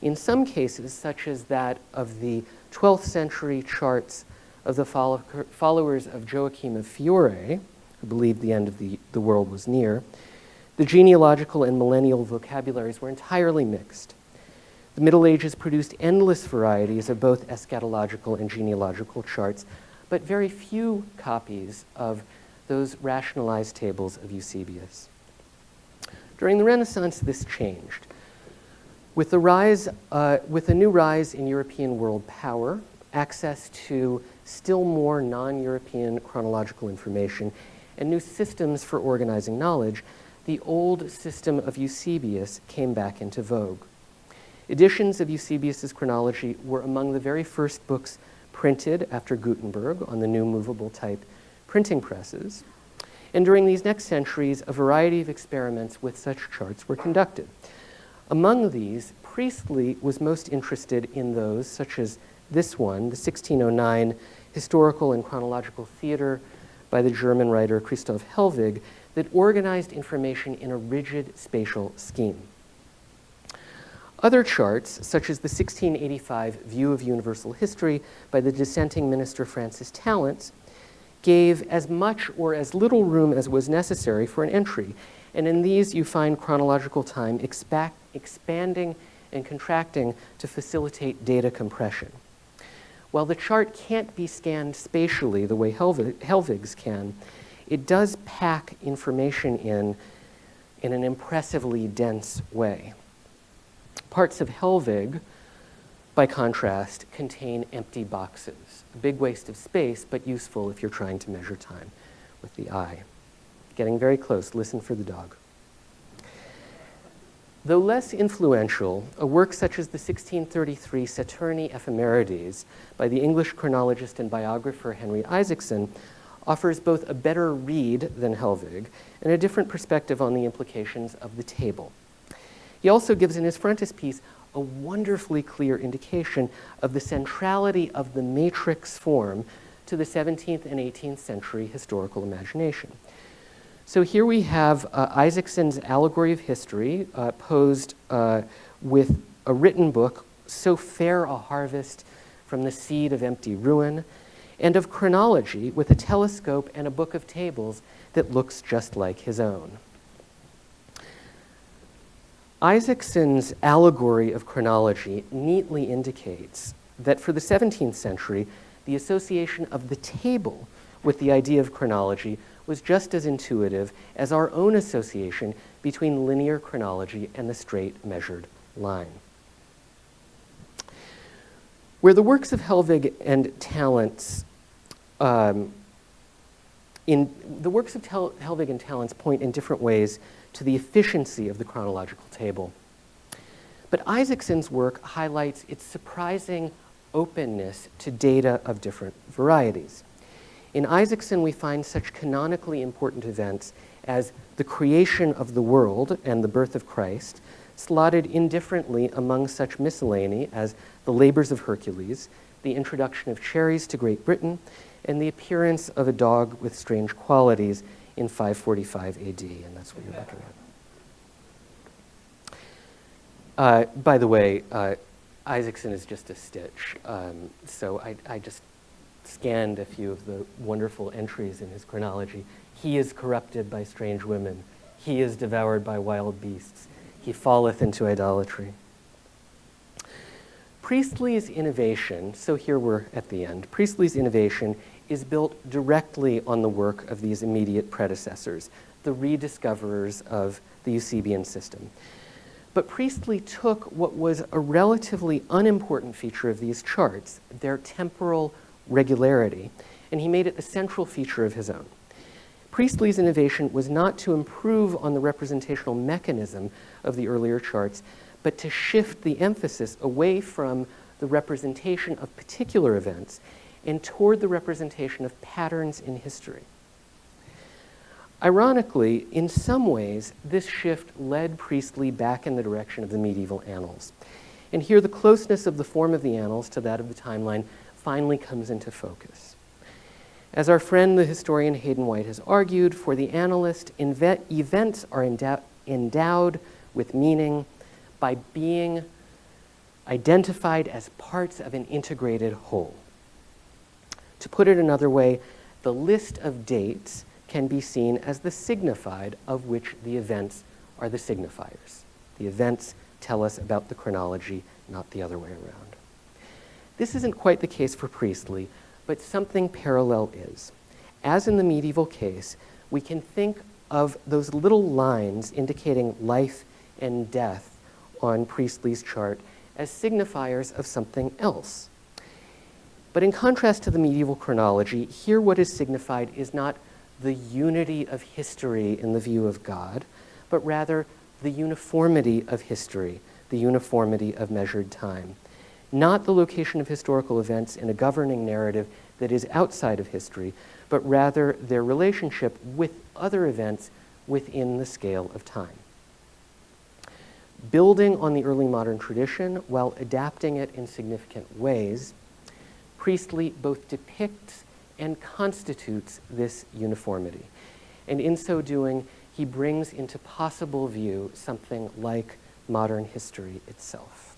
[SPEAKER 2] In some cases, such as that of the 12th century charts of the followers of Joachim of Fiore, who believed the end of the world was near, the genealogical and millennial vocabularies were entirely mixed. The Middle Ages produced endless varieties of both eschatological and genealogical charts, but very few copies of those rationalized tables of Eusebius. During the Renaissance, this changed. With a new rise in European world power, access to still more non-European chronological information, and new systems for organizing knowledge, the old system of Eusebius came back into vogue. Editions of Eusebius's chronology were among the very first books printed after Gutenberg on the new movable type printing presses. And during these next centuries, a variety of experiments with such charts were conducted. Among these, Priestley was most interested in those, such as this one, the 1609 Historical and Chronological Theater by the German writer Christoph Hellwig, that organized information in a rigid spatial scheme. Other charts, such as the 1685 View of Universal History by the dissenting minister Francis Tallents, gave as much or as little room as was necessary for an entry. And in these, you find chronological time expanding and contracting to facilitate data compression. While the chart can't be scanned spatially the way Hellwig's can, it does pack information in an impressively dense way. Parts of Hellwig, by contrast, contain empty boxes. A big waste of space, but useful if you're trying to measure time with the eye. Getting very close, listen for the dog. Though less influential, a work such as the 1633 Saturni Ephemerides by the English chronologist and biographer Henry Isaacson offers both a better read than Hellwig and a different perspective on the implications of the table. He also gives in his frontispiece a wonderfully clear indication of the centrality of the matrix form to the 17th and 18th century historical imagination. So here we have Isaacson's Allegory of History posed with a written book, So Fair a Harvest from the Seed of Empty Ruin, and of chronology with a telescope and a book of tables that looks just like his own. Isaacson's allegory of chronology neatly indicates that for the 17th century, the association of the table with the idea of chronology was just as intuitive as our own association between linear chronology and the straight measured line. Where the works of Hellwig and Tallents Hellwig and Tallents point in different ways to the efficiency of the chronological table. But Isaacson's work highlights its surprising openness to data of different varieties. In Isaacson, we find such canonically important events as the creation of the world and the birth of Christ, slotted indifferently among such miscellany as the labors of Hercules, the introduction of cherries to Great Britain, and the appearance of a dog with strange qualities in 545 AD, and that's what you're looking at. By the way, Isaacson is just a stitch, so scanned a few of the wonderful entries in his chronology. He is corrupted by strange women. He is devoured by wild beasts. He falleth into idolatry. Priestley's innovation, so here we're at the end, Priestley's innovation is built directly on the work of these immediate predecessors, the rediscoverers of the Eusebian system. But Priestley took what was a relatively unimportant feature of these charts, their temporal regularity, and he made it the central feature of his own. Priestley's innovation was not to improve on the representational mechanism of the earlier charts, but to shift the emphasis away from the representation of particular events and toward the representation of patterns in history. Ironically, in some ways, this shift led Priestley back in the direction of the medieval annals. And here the closeness of the form of the annals to that of the timeline finally comes into focus. As our friend, the historian Hayden White, has argued, for the analyst, events are endowed with meaning by being identified as parts of an integrated whole. To put it another way, the list of dates can be seen as the signified of which the events are the signifiers. The events tell us about the chronology, not the other way around. This isn't quite the case for Priestley, but something parallel is. As in the medieval case, we can think of those little lines indicating life and death on Priestley's chart as signifiers of something else. But in contrast to the medieval chronology, here what is signified is not the unity of history in the view of God, but rather the uniformity of history, the uniformity of measured time. Not the location of historical events in a governing narrative that is outside of history, but rather their relationship with other events within the scale of time. Building on the early modern tradition while adapting it in significant ways, Priestley both depicts and constitutes this uniformity. And in so doing, he brings into possible view something like modern history itself.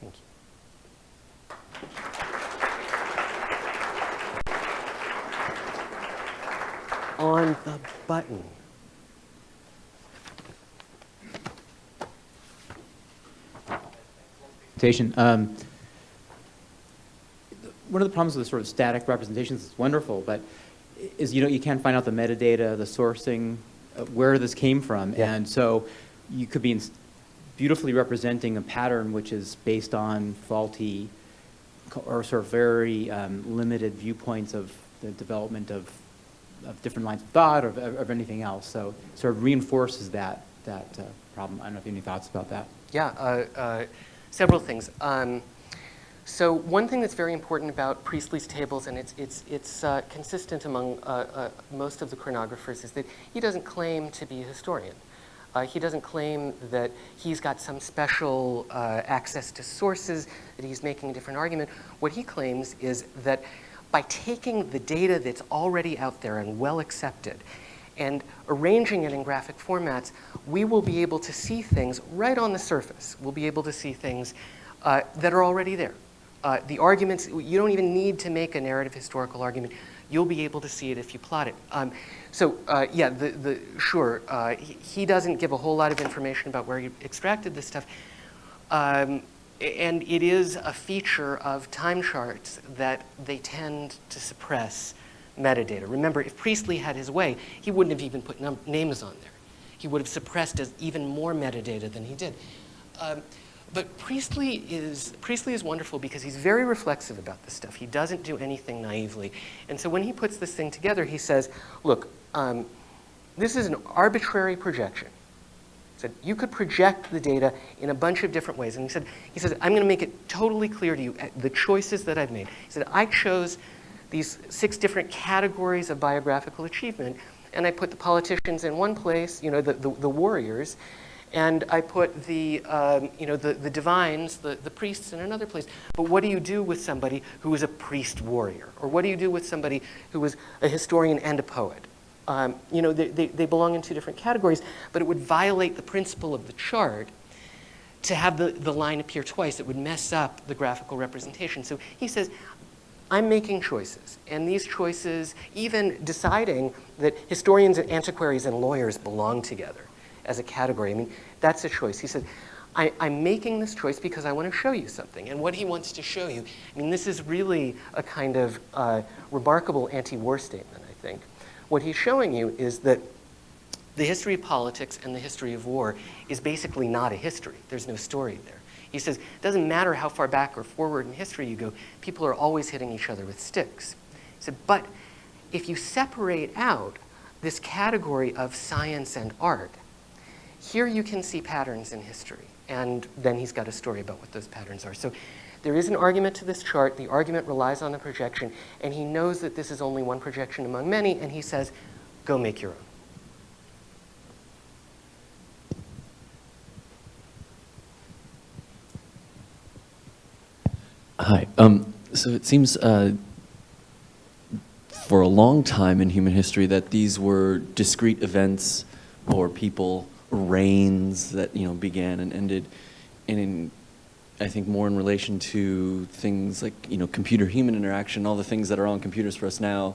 [SPEAKER 2] Thank you. On the button.
[SPEAKER 3] One of the problems with sort of static representations is wonderful, but is you can't find out the metadata, the sourcing, where this came from,
[SPEAKER 2] Yeah.
[SPEAKER 3] and so you could be beautifully representing a pattern which is based on faulty or sort of very limited viewpoints of the development of different lines of thought or of anything else. So it sort of reinforces that problem. I don't know if you have any thoughts about that.
[SPEAKER 2] Yeah, several things. So one thing that's very important about Priestley's tables, and it's consistent among most of the chronographers, is that he doesn't claim to be a historian. He doesn't claim that he's got some special access to sources, that he's making a different argument. What he claims is that by taking the data that's already out there and well accepted and arranging it in graphic formats, we will be able to see things right on the surface. We'll be able to see things that are already there. The arguments, you don't even need to make a narrative historical argument. You'll be able to see it if you plot it. Yeah, sure, he doesn't give a whole lot of information about where he extracted this stuff. And it is a feature of time charts that they tend to suppress metadata. Remember, if Priestley had his way, he wouldn't have even put names on there. He would have suppressed even more metadata than he did. But Priestley is wonderful because he's very reflexive about this stuff. He doesn't do anything naively. And so when he puts this thing together, he says, look, this is an arbitrary projection. He said, you could project the data in a bunch of different ways. And he said, I'm going to make it totally clear to you the choices that I've made. He said, I chose these 6 different categories of biographical achievement, and I put the politicians in one place, the warriors, and I put the divines, the priests in another place. But what do you do with somebody who is a priest warrior? Or what do you do with somebody who is a historian and a poet? They belong in 2 different categories, but it would violate the principle of the chart to have the line appear twice. It would mess up the graphical representation. So he says, I'm making choices, and these choices, even deciding that historians and antiquaries and lawyers belong together as a category, I mean, that's a choice. He said, I'm making this choice because I want to show you something. And what he wants to show you, I mean, this is really a kind of remarkable anti-war statement, I think. What he's showing you is that the history of politics and the history of war is basically not a history. There's no story there. He says, it doesn't matter how far back or forward in history you go, people are always hitting each other with sticks. He said, but if you separate out this category of science and art, here you can see patterns in history. And then he's got a story about what those patterns are. So there is an argument to this chart. The argument relies on a projection. And he knows that this is only one projection among many. And he says, go make your own.
[SPEAKER 4] Hi. So it seems for a long time in human history that these were discrete events or people, reigns that began and ended, and I think more in relation to things like computer-human interaction, all the things that are on computers for us now,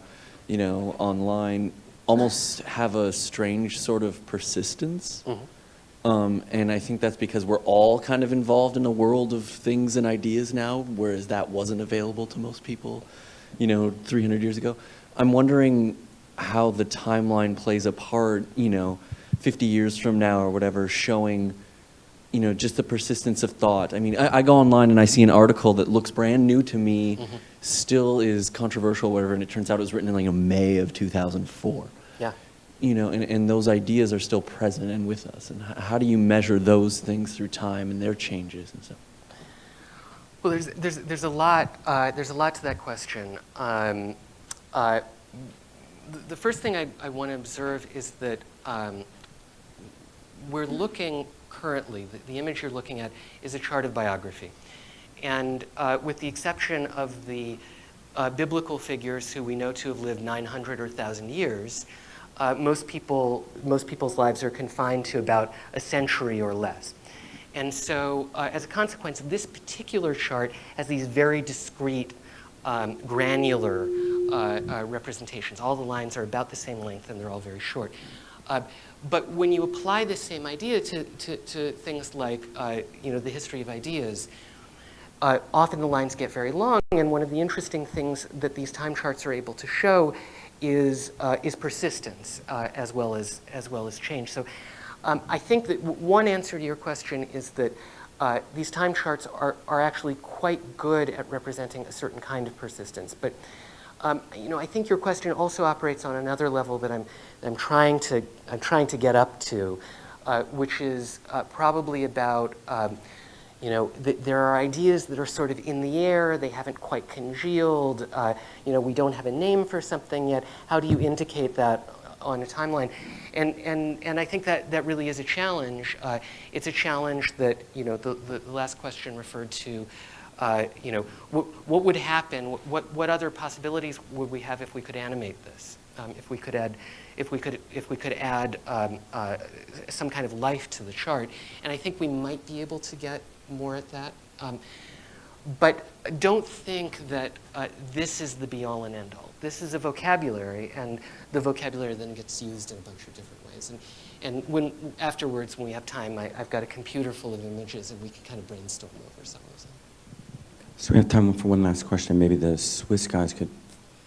[SPEAKER 4] online, almost have a strange sort of persistence.
[SPEAKER 2] Mm-hmm.
[SPEAKER 4] And I think that's because we're all kind of involved in a world of things and ideas now, whereas that wasn't available to most people, 300 years ago. I'm wondering how the timeline plays a part, 50 years from now or whatever, showing, just the persistence of thought. I mean, I go online and I see an article that looks brand new to me, mm-hmm. still is controversial, whatever, and it turns out it was written in May of 2004.
[SPEAKER 2] Yeah.
[SPEAKER 4] And those ideas are still present and with us. And how do you measure those things through time and their changes and stuff?
[SPEAKER 2] Well, there's a lot to that question. The first thing I want to observe is that we're looking currently, the image you're looking at is a chart of biography. And with the exception of the biblical figures who we know to have lived 900 or 1,000 years, most people's lives are confined to about a century or less. And so as a consequence, this particular chart has these very discrete, granular representations. All the lines are about the same length and they're all very short. But when you apply this same idea to things like the history of ideas, often the lines get very long, and one of the interesting things that these time charts are able to show is persistence as well as change. So I think that one answer to your question is that these time charts are actually quite good at representing a certain kind of persistence. But I think your question also operates on another level that I'm trying to get up to, which is probably about there are ideas that are sort of in the air, they haven't quite congealed, we don't have a name for something yet. How do you indicate that on a timeline? And I think that really is a challenge. It's a challenge that, the last question referred to, what would happen, what other possibilities would we have if we could animate this? If we could add some kind of life to the chart. And I think we might be able to get more at that. But don't think that this is the be-all and end-all. This is a vocabulary, and the vocabulary then gets used in a bunch of different ways. And afterwards, when we have time, I've got a computer full of images, and we can kind of brainstorm over some of them.
[SPEAKER 1] So we have time for one last question. Maybe the Swiss guys could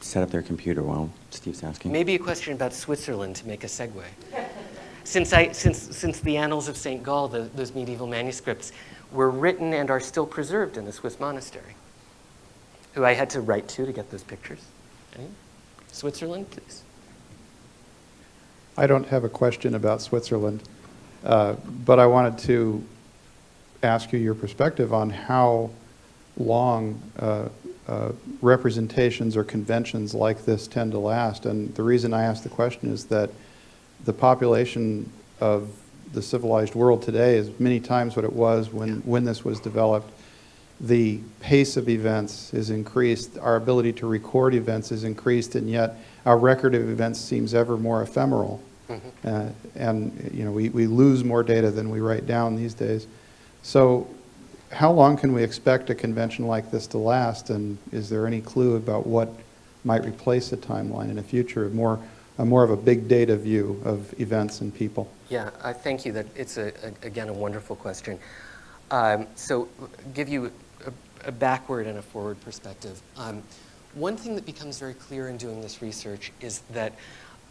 [SPEAKER 1] set up their computer while Steve's asking.
[SPEAKER 2] Maybe a question about Switzerland to make a segue. Since the Annals of St. Gall, those medieval manuscripts, were written and are still preserved in the Swiss monastery, who I had to write to get those pictures. Switzerland, please.
[SPEAKER 5] I don't have a question about Switzerland, but I wanted to ask you your perspective on how long representations or conventions like this tend to last. And the reason I ask the question is that the population of the civilized world today is many times what it was when this was developed. The pace of events is increased, our ability to record events is increased, and yet our record of events seems ever more ephemeral. Mm-hmm. And we lose more data than we write down these days. So how long can we expect a convention like this to last, and is there any clue about what might replace a timeline in the future, more of a big data view of events and people?
[SPEAKER 2] Yeah, thank you. It's, again, a wonderful question. So give you a backward and a forward perspective. One thing that becomes very clear in doing this research is that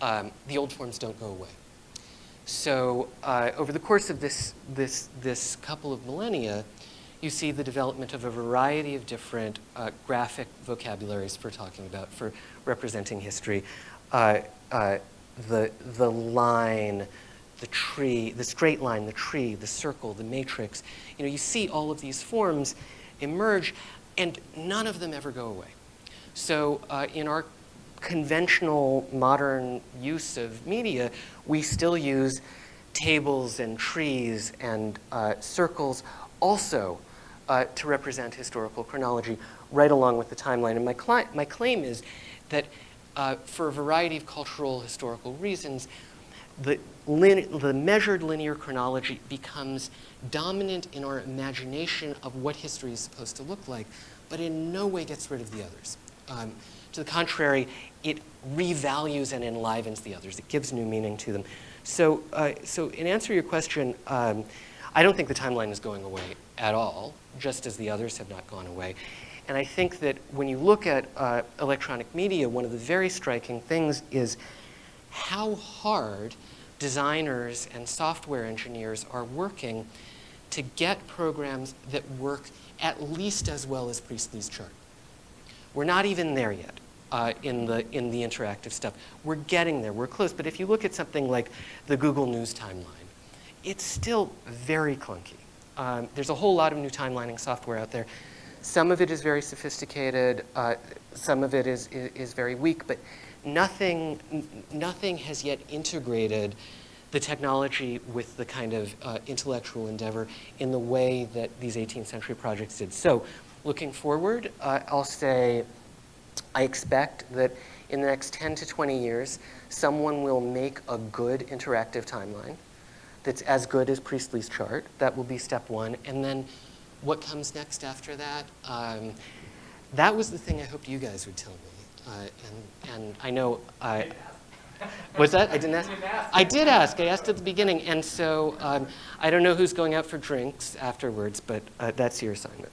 [SPEAKER 2] the old forms don't go away. So over the course of this couple of millennia, you see the development of a variety of different graphic vocabularies for talking about, for representing history. The line, the tree, the straight line, the tree, the circle, the matrix. You know, you see all of these forms emerge, and none of them ever go away. So in our conventional modern use of media, we still use tables and trees and circles also to represent historical chronology right along with the timeline. And my claim is that for a variety of cultural historical reasons, the measured linear chronology becomes dominant in our imagination of what history is supposed to look like, but in no way gets rid of the others. To the contrary, it revalues and enlivens the others. It gives new meaning to them. So in answer to your question, I don't think the timeline is going away at all, just as the others have not gone away. And I think that when you look at electronic media, one of the very striking things is how hard designers and software engineers are working to get programs that work at least as well as Priestley's chart. We're not even there yet in the interactive stuff. We're getting there. We're close. But if you look at something like the Google News timeline, it's still very clunky. There's a whole lot of new timelining software out there. Some of it is very sophisticated. Some of it is very weak. But nothing has yet integrated the technology with the kind of intellectual endeavor in the way that these 18th century projects did. So looking forward, I'll say I expect that in the next 10 to 20 years, someone will make a good interactive timeline that's as good as Priestley's chart. That will be step one. And then what comes next after that? That was the thing I hoped you guys would tell me. And I know was that? I didn't ask? I did ask. I asked at the beginning. And so I don't know who's going out for drinks afterwards, but that's your assignment.